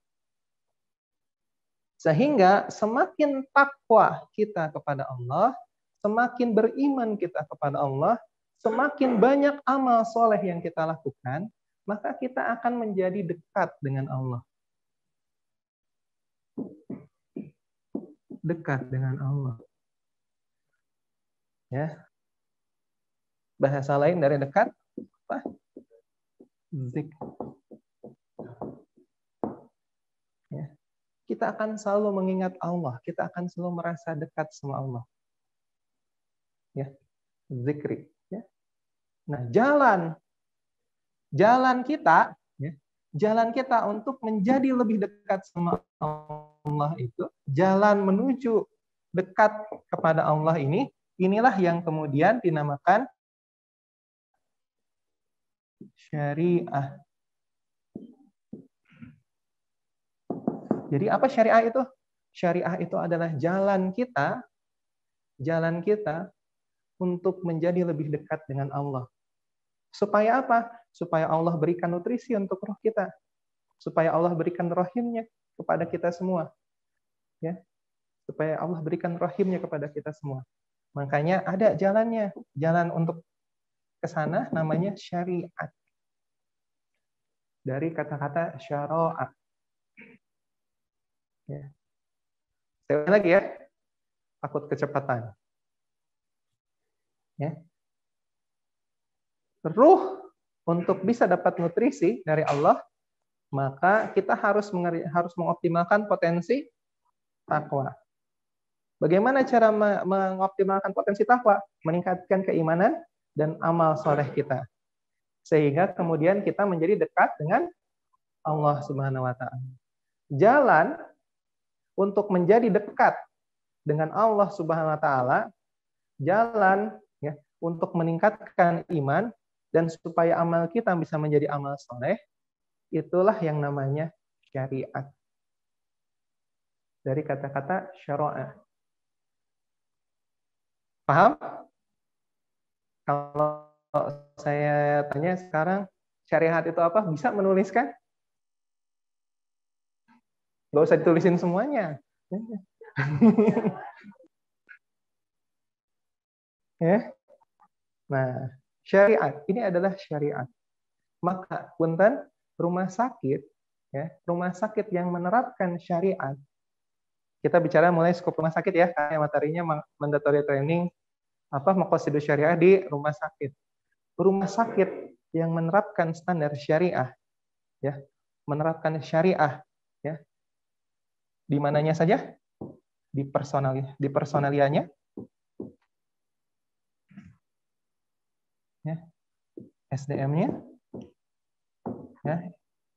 Sehingga semakin takwa kita kepada Allah, semakin beriman kita kepada Allah, semakin banyak amal soleh yang kita lakukan, maka kita akan menjadi dekat dengan Allah. Dekat dengan Allah. Ya. Bahasa lain dari dekat, apa? Zikr. Ya. Kita akan selalu mengingat Allah, kita akan selalu merasa dekat sama Allah. Ya, zikri. Ya. Nah, jalan kita, ya, jalan kita untuk menjadi lebih dekat sama Allah itu, jalan menuju dekat kepada Allah ini, inilah yang kemudian dinamakan syariah. Jadi apa syariah itu? Syariah itu adalah jalan kita untuk menjadi lebih dekat dengan Allah. Supaya apa? Supaya Allah berikan nutrisi untuk roh kita. Supaya Allah berikan rahimnya kepada kita semua. Ya. Supaya Allah berikan rahimnya kepada kita semua. Makanya ada jalannya. Jalan untuk ke sana namanya syariat. Dari kata-kata syara'a. Ya. Saya ulang lagi ya. Takut kecepatan. Ya. Ruh untuk bisa dapat nutrisi dari Allah, maka kita harus mengoptimalkan potensi takwa. Bagaimana cara mengoptimalkan potensi takwa? Meningkatkan keimanan dan amal soleh kita. Sehingga kemudian kita menjadi dekat dengan Allah Subhanahu wa Ta'ala. Jalan untuk menjadi dekat dengan Allah Subhanahu wa Ta'ala, jalan, ya, untuk meningkatkan iman dan supaya amal kita bisa menjadi amal soleh, itulah yang namanya syariat. Dari kata-kata syara'a. Paham? Kalau saya tanya sekarang, syariat itu apa? Bisa menuliskan? Nggak usah ditulisin semuanya. Ya. Nah, syariat ini adalah syariat. Maka punten rumah sakit, ya, rumah sakit yang menerapkan syariat. Kita bicara mulai skop rumah sakit ya, karena materinya mandatory training maqasidus syariah di rumah sakit. Rumah sakit yang menerapkan standar syariah, ya, menerapkan syariah, ya, di mananya saja? Di personalianya, ya, SDM-nya, ya,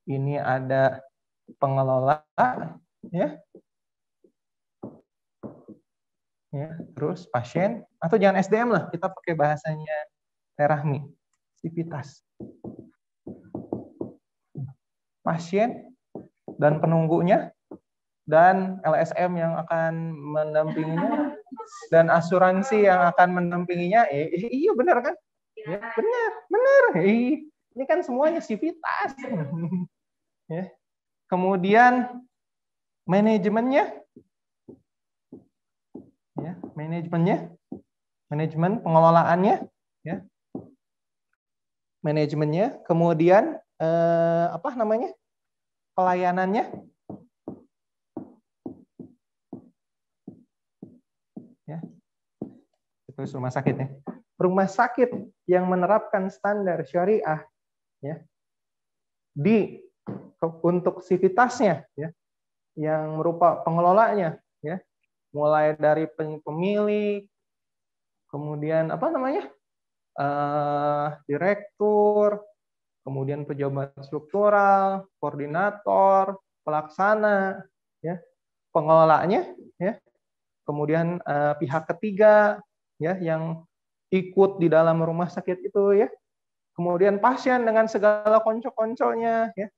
ini ada pengelola, ya, terus pasien, atau jangan SDM lah, kita pakai bahasanya Terahmi, sivitas. Pasien dan penunggunya, dan LSM yang akan mendampinginya, dan asuransi yang akan mendampinginya. Iya benar kan? Ya, benar. Ini kan semuanya sivitas. Ya. Kemudian manajemennya, ya, manajemen pengelolaannya, ya, manajemennya, kemudian pelayanannya, ya, itu rumah sakit ya. Rumah sakit yang menerapkan standar syariah, ya, untuk sivitasnya, ya, yang berupa pengelolanya, ya, mulai dari pemilik, kemudian direktur, kemudian pejabat struktural, koordinator, pelaksana, ya, pengelolanya, ya, kemudian pihak ketiga, ya, yang ikut di dalam rumah sakit itu, ya, kemudian pasien dengan segala konco-konconya, ya,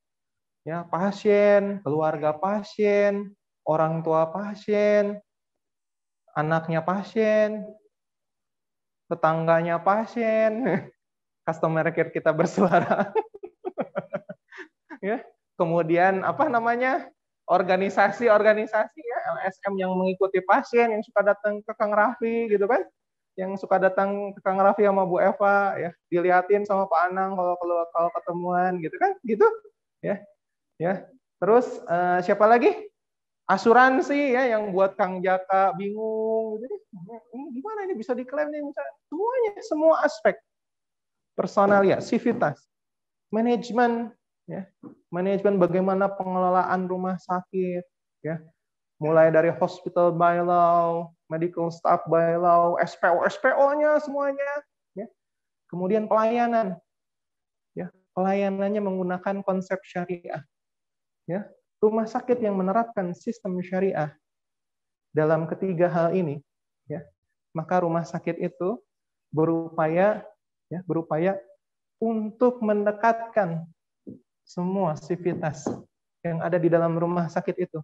ya, pasien, keluarga pasien, orang tua pasien, anaknya pasien, tetangganya pasien, customer care kita bersuara. Ya. Kemudian apa namanya? Organisasi-organisasi ya, LSM yang mengikuti pasien, yang suka datang ke Kang Raffi gitu kan. Yang suka datang ke Kang Raffi sama Bu Eva ya, diliatin sama Pak Anang kalau ketemuan gitu kan, gitu. Ya. Ya. Terus siapa lagi? Asuransi ya, yang buat Kang Jaka bingung gitu. Ini gimana ini bisa diklaim nih? Semuanya, semua aspek personal ya, sivitas, manajemen, ya, manajemen bagaimana pengelolaan rumah sakit, ya, mulai dari hospital by law, medical staff by law, SPO-nya semuanya, ya, kemudian pelayanan, ya, pelayanannya menggunakan konsep syariah, ya, rumah sakit yang menerapkan sistem syariah dalam ketiga hal ini, ya, maka rumah sakit itu berupaya untuk mendekatkan semua sivitas yang ada di dalam rumah sakit itu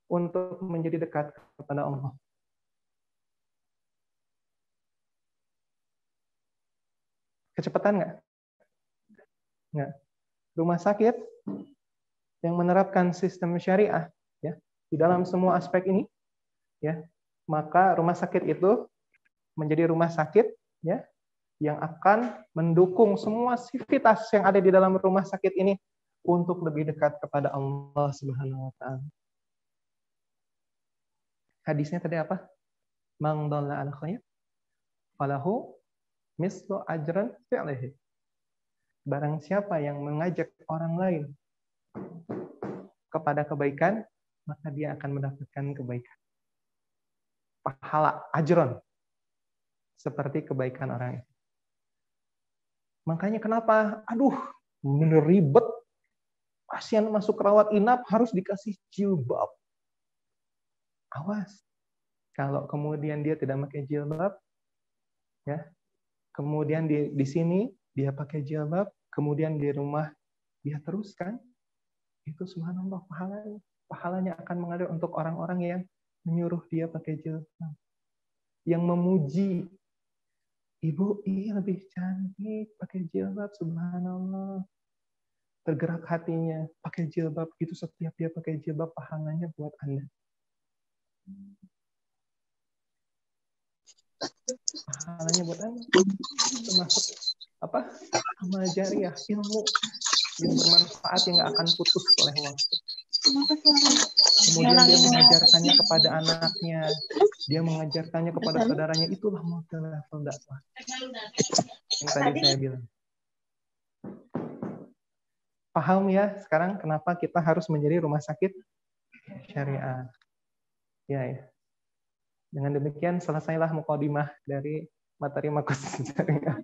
untuk menjadi dekat kepada Allah. Kecepatan nggak? Nggak. Rumah sakit yang menerapkan sistem syariah, ya, di dalam semua aspek ini, ya, maka rumah sakit itu menjadi rumah sakit, ya, yang akan mendukung semua sivitas yang ada di dalam rumah sakit ini untuk lebih dekat kepada Allah Subhanahu wa taala. Hadisnya tadi apa? Man dalla ala khair falahu mislu ajran fi'lihi. Barang siapa yang mengajak orang lain kepada kebaikan, maka dia akan mendapatkan kebaikan. Pahala, ajron. Seperti kebaikan orang itu. Makanya kenapa? Aduh, bener ribet. Pasien masuk rawat inap harus dikasih jilbab. Awas. Kalau kemudian dia tidak pakai jilbab, ya, kemudian di sini dia pakai jilbab, kemudian di rumah dia teruskan, itu subhanallah pahalanya akan mengalir untuk orang-orang yang menyuruh dia pakai jilbab, yang memuji, ibu iya lebih cantik pakai jilbab, subhanallah, tergerak hatinya pakai jilbab, itu setiap dia pakai jilbab pahalanya buat Anda. Pahalanya buat Anda, termasuk apa? Amal jariah, ilmu yang bermanfaat yang nggak akan putus oleh waktu. Kemudian dia mengajarkannya kepada anaknya, dia mengajarkannya kepada saudaranya, itulah model level dakwah yang tadi saya bilang. Paham ya sekarang kenapa kita harus menjadi rumah sakit syariah? Ya. Dengan demikian selesailah mukadimah dari materi makosid syariah.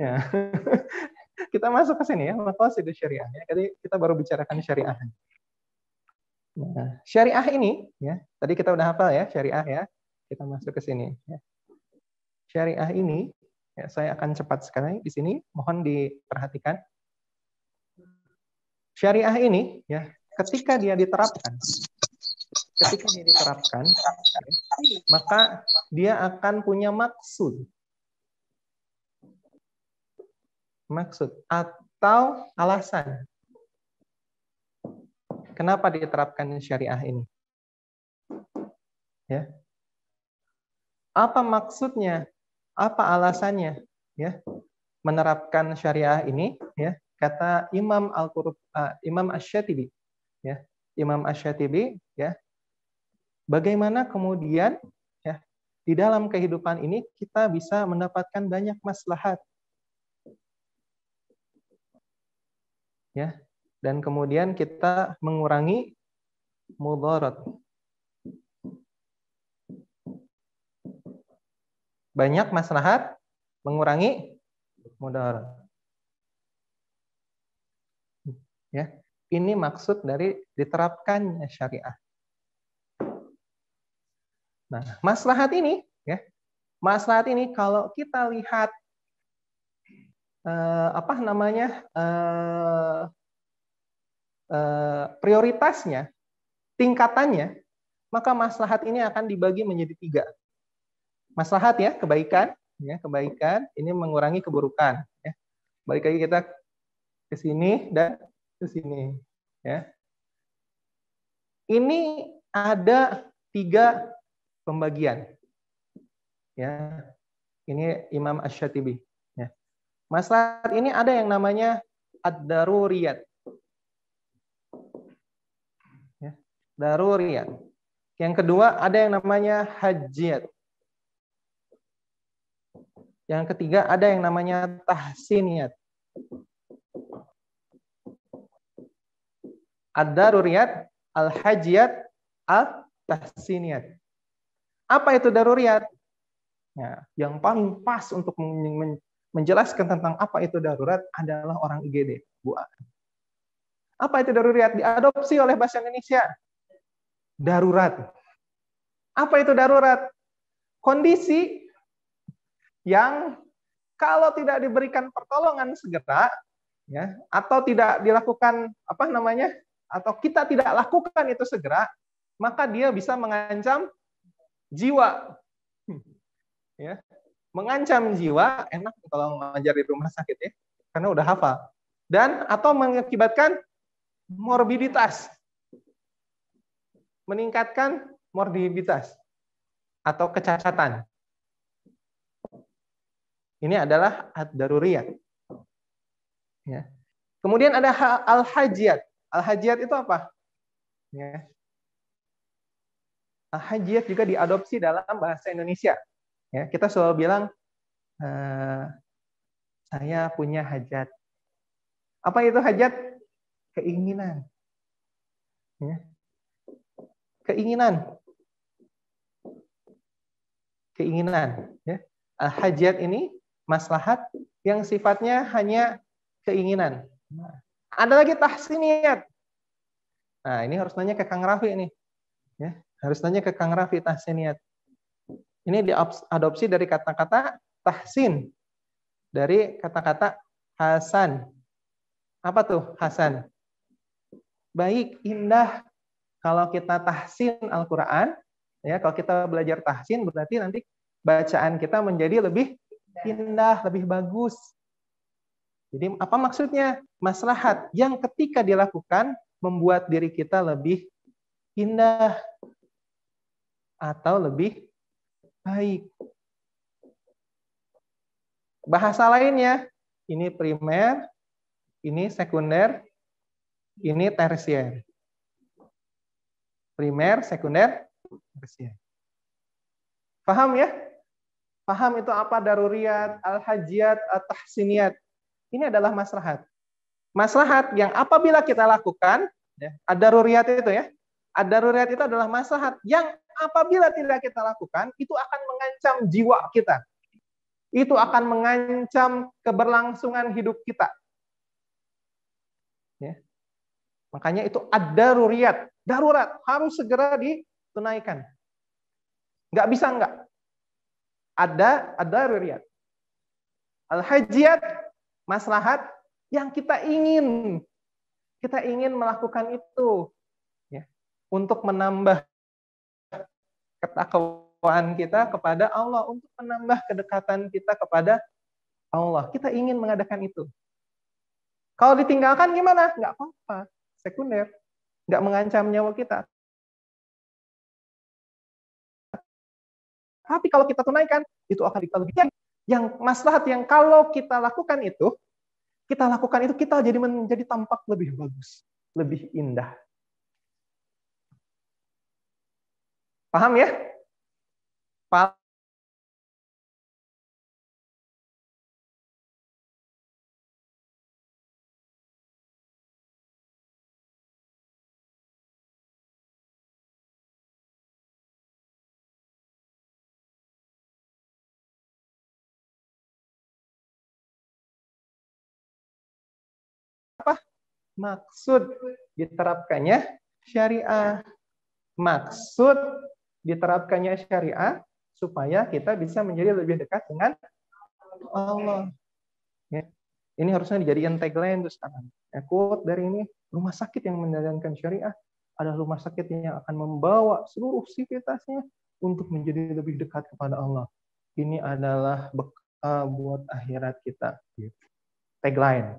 Ya. Kita masuk ke sini ya, makosid syariah. Jadi kita baru bicarakan syariah. Nah, syariah ini ya, tadi kita udah hafal ya syariah ya. Kita masuk ke sini ya. Syariah ini ya, saya akan cepat sekali di sini, mohon diperhatikan. Syariah ini ya, ketika dia diterapkan, maka dia akan punya maksud atau alasan. Kenapa diterapkan syariah ini? Ya. Apa maksudnya? Apa alasannya? Ya. Menerapkan syariah ini, ya. Kata Imam Asy-Syatibi, ya. Imam Asy-Syatibi, ya. Bagaimana kemudian ya di dalam kehidupan ini kita bisa mendapatkan banyak maslahat. Ya. Dan kemudian kita mengurangi mudarat. Banyak maslahat mengurangi mudarat. Ya, ini maksud dari diterapkannya syariah. Nah, maslahat ini, ya, maslahat ini kalau kita lihat prioritasnya, tingkatannya, maka maslahat ini akan dibagi menjadi 3. Maslahat ya, kebaikan, ini mengurangi keburukan. Ya. Balik lagi kita ke sini dan ke sini. Ya. Ini ada 3 pembagian. Ya, ini Imam Asy-Syatibi. Ya. Maslahat ini ada yang namanya ad-daruriyat. Ya. Daruriyat. Yang kedua ada yang namanya hajiyat. Yang ketiga ada yang namanya tahsiniyat. Ad-daruriyat, al-hajiyat, al-tahsiniyat. Apa itu daruriyat? Ya, yang paling pas untuk menjelaskan tentang apa itu darurat adalah orang IGD, Bu A. Apa itu daruriyat? Diadopsi oleh bahasa Indonesia. Darurat. Apa itu darurat? Kondisi yang kalau tidak diberikan pertolongan segera, ya, atau tidak dilakukan atau kita tidak lakukan itu segera, maka dia bisa mengancam jiwa. Ya, mengancam jiwa, enak kalau mengajar di rumah sakit ya, karena udah hafal. Dan atau mengakibatkan morbiditas, meningkatkan morbiditas atau kecacatan. Ini adalah ad-daruriyat. Ya. Kemudian ada al-hajiyat. Al-hajiyat itu apa? Ya. Al-hajiyat juga diadopsi dalam bahasa Indonesia. Ya, kita selalu bilang, saya punya hajat. Apa itu hajat? Keinginan. Ya. Keinginan. Ya. Al-hajat ini maslahat yang sifatnya hanya keinginan. Ada lagi tahsiniyat. Nah, ini harus nanya ke Kang Rafi ini. Ya, harus nanya ke Kang Rafi tahsiniyat. Ini diadopsi dari kata-kata tahsin. Dari kata-kata hasan. Apa tuh hasan? Baik, indah. Kalau kita tahsin Al-Qur'an, ya, kalau kita belajar tahsin berarti nanti bacaan kita menjadi lebih indah, lebih bagus. Jadi apa maksudnya? Maslahat yang ketika dilakukan membuat diri kita lebih indah atau lebih baik. Bahasa lainnya, ini primer, ini sekunder, ini tersier. Primer, sekunder, tersier. Paham ya? Paham itu apa daruriyat, al-hajiyat, at-tahsiniyat. Ini adalah maslahat. Maslahat yang apabila kita lakukan, ya, ad-daruriyat itu ya. Ad-daruriyat itu adalah maslahat yang apabila tidak kita lakukan, itu akan mengancam jiwa kita. Itu akan mengancam keberlangsungan hidup kita. Ya. Makanya itu ad-daruriyat. Darurat, harus segera ditunaikan. Nggak bisa nggak. Ada ad-daruriyat. Al-hajiyat, maslahat yang kita ingin melakukan itu, ya, untuk menambah ketakwaan kita kepada Allah, untuk menambah kedekatan kita kepada Allah. Kita ingin mengadakan itu. Kalau ditinggalkan gimana? Nggak apa-apa, sekunder, nggak mengancam nyawa kita. Tapi kalau kita tunaikan, itu akan kita lebih. Yang maslahat yang kalau kita lakukan itu kita jadi menjadi tampak lebih bagus, lebih indah. Paham ya? Paham? Maksud diterapkannya syariah. Maksud diterapkannya syariah supaya kita bisa menjadi lebih dekat dengan Allah. Ya. Ini harusnya dijadikan tagline tuh sekarang. Quote dari ini, rumah sakit yang menjalankan syariah adalah rumah sakit yang akan membawa seluruh sivitasnya untuk menjadi lebih dekat kepada Allah. Ini adalah bekal buat akhirat kita. Tagline.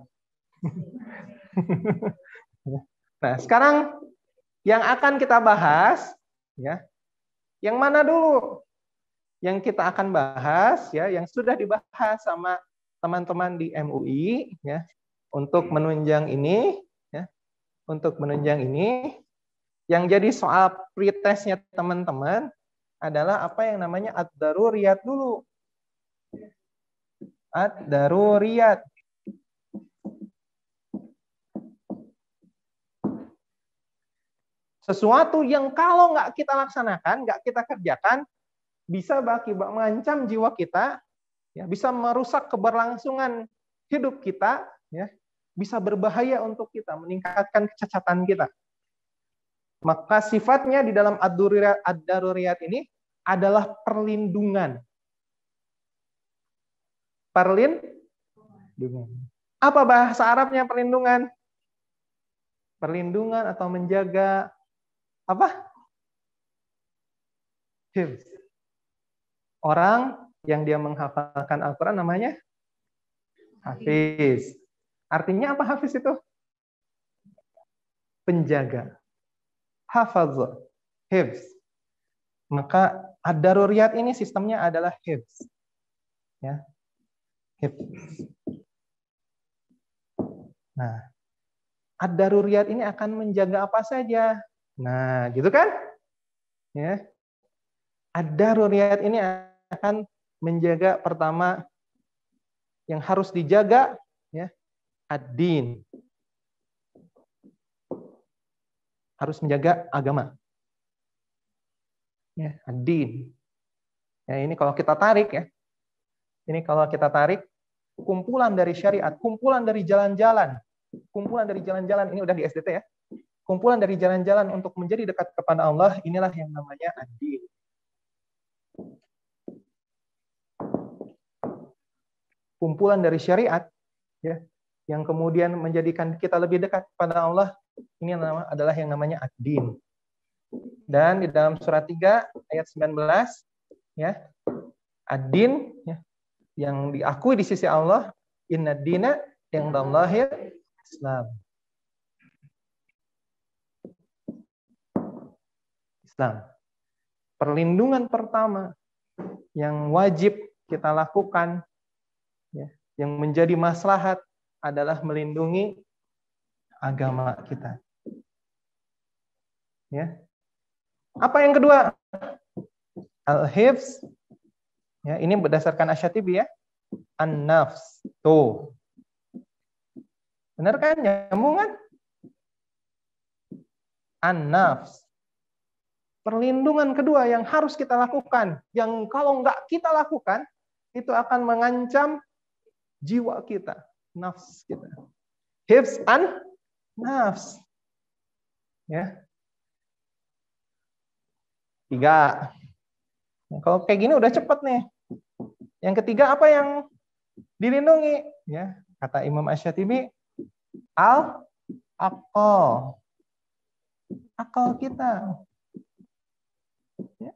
Nah, sekarang yang akan kita bahas, ya, yang mana dulu? Yang kita akan bahas, ya, yang sudah dibahas sama teman-teman di MUI, ya, untuk menunjang ini, ya, untuk menunjang ini, yang jadi soal pretestnya teman-teman adalah apa yang namanya ad-daruriyat dulu. Ad-daruriyat. Sesuatu yang kalau nggak kita laksanakan, nggak kita kerjakan, bisa mengancam jiwa kita, ya, bisa merusak keberlangsungan hidup kita, ya, bisa berbahaya untuk kita, meningkatkan kecacatan kita. Maka sifatnya di dalam ad-daruriyat ini adalah perlindungan. Perlindungan. Apa bahasa Arabnya perlindungan? Perlindungan atau menjaga apa? Hifz. Orang yang dia menghafalkan Al-Quran namanya hafiz. Artinya apa hafiz itu? Penjaga. Hafaz. Hifz. Maka ad-daruriyat ini sistemnya adalah hifz. Ya. Hifz. Nah, ad-daruriyat ini akan menjaga apa saja? Nah, gitu kan? Ya. Ad-daruriyat ini akan menjaga pertama yang harus dijaga, ya, ad-din. Harus menjaga agama. Ya, ad-din. Ya, ini kalau kita tarik, ya. Ini kalau kita tarik kumpulan dari syariat, kumpulan dari jalan-jalan. Kumpulan dari jalan-jalan ini udah di SDT, ya. Kumpulan dari jalan-jalan untuk menjadi dekat kepada Allah, inilah yang namanya ad-din. Kumpulan dari syariat, ya, yang kemudian menjadikan kita lebih dekat kepada Allah, ini adalah yang namanya ad-din. Dan di dalam surat 3 ayat 19, ya, ad-din, ya, yang diakui di sisi Allah, inna dina indallahi Islam. Islam. Perlindungan pertama yang wajib kita lakukan, ya, yang menjadi maslahat adalah melindungi agama kita. Ya. Apa yang kedua? Al-hifz. Ya, ini berdasarkan Asy-Syatibi, ya. An-nafs. Tuh. Benar kan? Nyambung kan? An-nafs. Perlindungan kedua yang harus kita lakukan, yang kalau nggak kita lakukan, itu akan mengancam jiwa kita, nafs kita. Hifz an-nafs. Ya. 3. Nah, kalau kayak gini udah cepet nih. Yang ketiga apa yang dilindungi? Ya, kata Imam Asy-Syatibi, al-aqal. Akal kita. Ya.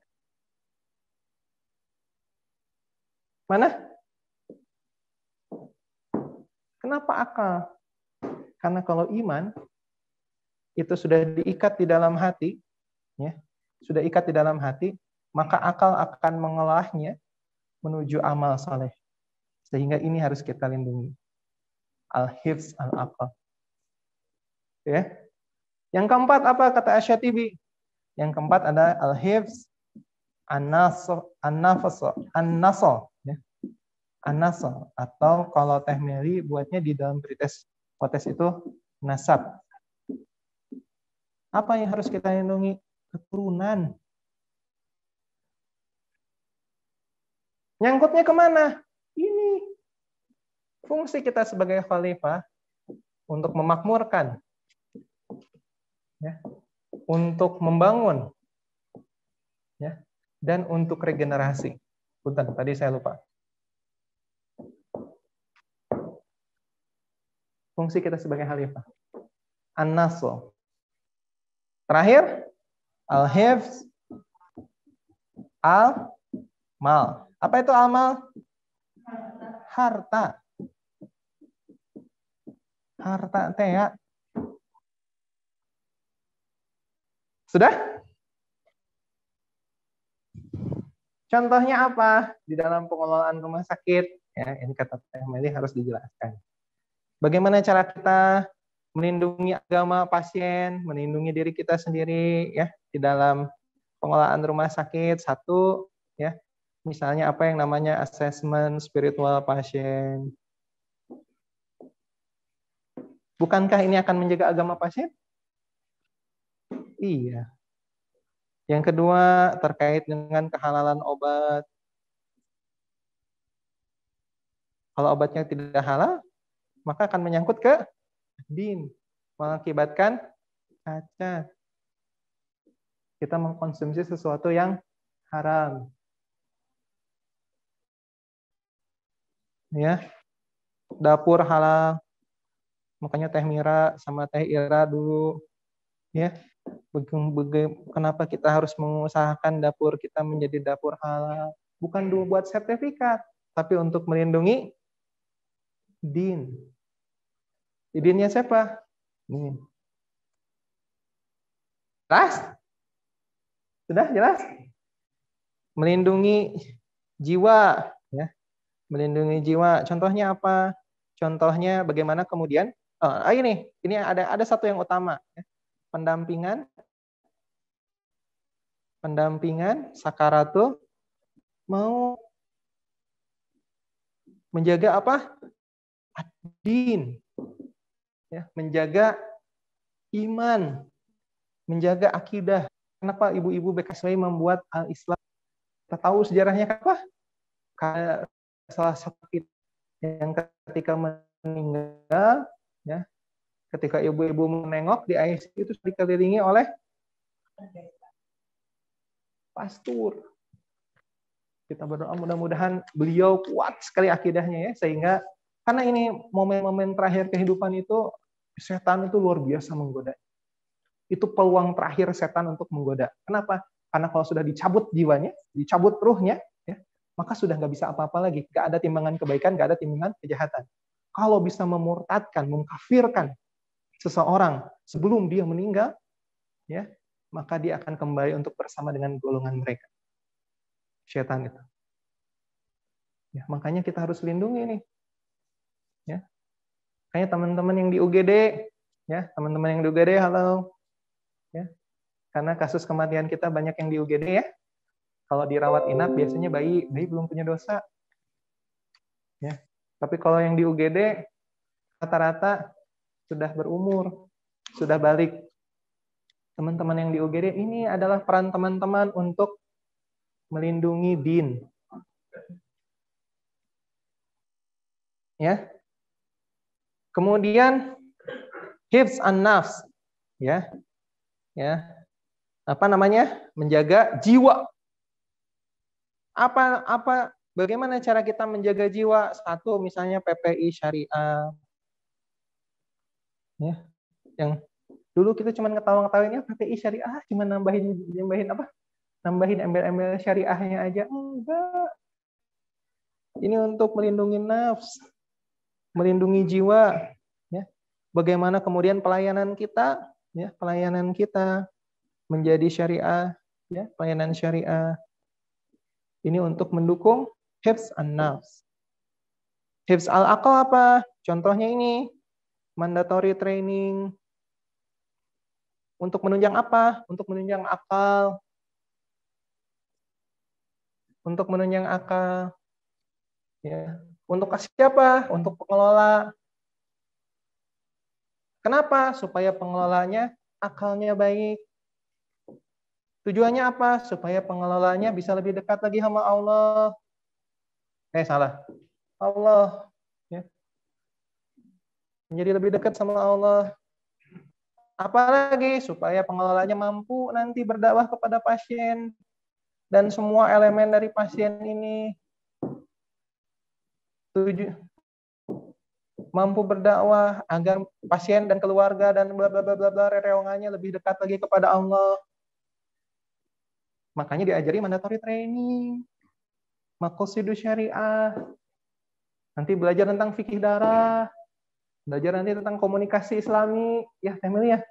Mana? Kenapa akal? Karena kalau iman itu sudah diikat di dalam hati, ya, sudah ikat di dalam hati, maka akal akan mengolahnya menuju amal saleh. Sehingga ini harus kita lindungi. Al-hifz al-aqal. Ya. Yang keempat apa kata Asy-Syatibi? Yang keempat ada al-hifz an-nafas, ya. An-nasl, atau kalau Teh Meli buatnya di dalam pretest kotes itu nasab. Apa yang harus kita lindungi? Keturunan. Nyangkutnya kemana? Ini fungsi kita sebagai khalifah untuk memakmurkan ya, untuk membangun, ya, dan untuk regenerasi. Punten, tadi saya lupa. Fungsi kita sebagai khalifah. An-nasl. Terakhir, al-hifz, al-mal. Apa itu al-mal? Harta. Harta teh ya. Sudah? Contohnya apa di dalam pengelolaan rumah sakit? Ya, ini kata Teh Meli harus dijelaskan. Bagaimana cara kita melindungi agama pasien, melindungi diri kita sendiri ya di dalam pengelolaan rumah sakit. Satu ya, misalnya apa yang namanya asesmen spiritual pasien. Bukankah ini akan menjaga agama pasien? Iya. Yang kedua terkait dengan kehalalan obat. Kalau obatnya tidak halal, maka akan menyangkut ke din, mengakibatkan cacat. Kita mengkonsumsi sesuatu yang haram. Ya. Dapur halal. Makanya Teh Mira sama Teh Ira dulu ya. Kenapa kita harus mengusahakan dapur kita menjadi dapur halal? Bukan dulu buat sertifikat, tapi untuk melindungi din. Dinnya siapa? Nih. Jelas? Sudah jelas? Melindungi jiwa, ya. Melindungi jiwa. Contohnya apa? Contohnya bagaimana kemudian? Ini ada satu yang utama, ya. Pendampingan sakaratul mau menjaga apa? Ad-din. Ya, menjaga iman, menjaga akidah. Kenapa ibu-ibu BKSWI membuat Al-Islam? Kita tahu sejarahnya apa? Karena salah satu yang ketika meninggal, ya, ketika ibu-ibu menengok di ICU itu dikelilingi oleh pastur. Kita berdoa mudah-mudahan beliau kuat sekali akidahnya ya, sehingga karena ini momen-momen terakhir kehidupan itu setan itu luar biasa menggoda. Itu peluang terakhir setan untuk menggoda. Kenapa? Karena kalau sudah dicabut jiwanya, dicabut ruhnya, ya, maka sudah nggak bisa apa-apa lagi. Nggak ada timbangan kebaikan, nggak ada timbangan kejahatan. Kalau bisa memurtadkan, mengkafirkan seseorang sebelum dia meninggal, ya, maka dia akan kembali untuk bersama dengan golongan mereka. Setan itu. Ya, makanya kita harus lindungi nih. Ya. Kayak teman-teman yang di UGD, ya, teman-teman yang di UGD, halo. Ya. Karena kasus kematian kita banyak yang di UGD ya. Kalau dirawat inap biasanya bayi belum punya dosa. Ya. Tapi kalau yang di UGD rata-rata sudah berumur, sudah balik. Teman-teman yang di UGD ini adalah peran teman-teman untuk melindungi din. Ya. Kemudian hifz an-nafs, ya. Ya. Apa namanya? Menjaga jiwa. Bagaimana cara kita menjaga jiwa? Satu, misalnya PPI syariah. Ya. Yang dulu kita cuma ngetawa-ngetawain ya PPI syariah, cuma nambahin apa? Nambahin embel-embel syariahnya aja. Enggak. Ini untuk melindungi nafs, melindungi jiwa, ya. Bagaimana kemudian pelayanan kita, ya, pelayanan kita menjadi syariah, ya, pelayanan syariah. Ini untuk mendukung hifz an-nafs. Hifz al-aqal apa? Contohnya ini, mandatory training. Untuk menunjang apa? Untuk menunjang akal. Untuk menunjang akal. Ya. Untuk siapa? Untuk pengelola. Kenapa? Supaya pengelolanya akalnya baik. Tujuannya apa? Supaya pengelolanya bisa lebih dekat lagi sama Allah. Salah. Allah. Ya. Menjadi lebih dekat sama Allah. Apalagi supaya pengelolanya mampu nanti berdakwah kepada pasien dan semua elemen dari pasien ini mampu berdakwah agar pasien dan keluarga dan bla bla bla bla bla rerewangannya lebih dekat lagi kepada Allah. Makanya diajari mandatory training, maqasidus syariah. Nanti belajar tentang fikih darah, belajar nanti tentang komunikasi Islami, ya Temil ya.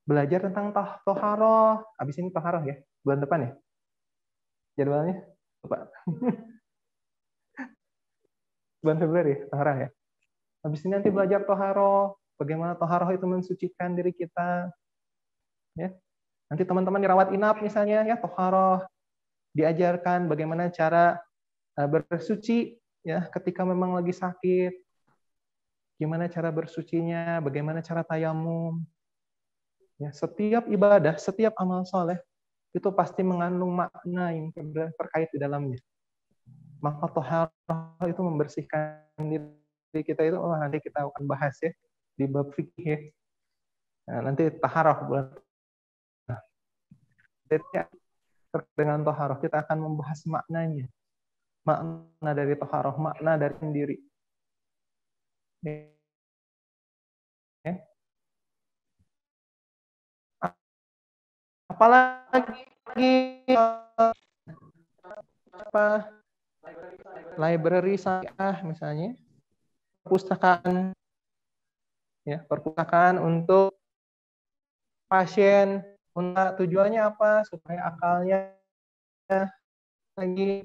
Belajar tentang toharoh. Habis ini toharoh ya, bulan depan ya. Jadwalnya, lupa. Bulan Februari toharoh ya. Habis ini nanti belajar toharoh, bagaimana toharoh itu mensucikan diri kita. Ya. Nanti teman-teman dirawat inap misalnya, ya toharoh. Diajarkan bagaimana cara bersuci ya ketika memang lagi sakit. Gimana cara bersucinya, bagaimana cara tayamum. Ya, setiap ibadah, setiap amal soleh itu pasti mengandung makna yang terkait di dalamnya. Maka toharoh itu membersihkan diri kita itu, nanti kita akan bahas ya di bab fikih ya. Nah, nanti taharah bulan. Nah, dengan toharoh kita akan membahas maknanya, makna dari toharoh, makna dari sendiri. Ya. Apalagi apa library syariah misalnya, perpustakaan ya, perpustakaan untuk pasien. Tujuannya apa? Supaya akalnya lagi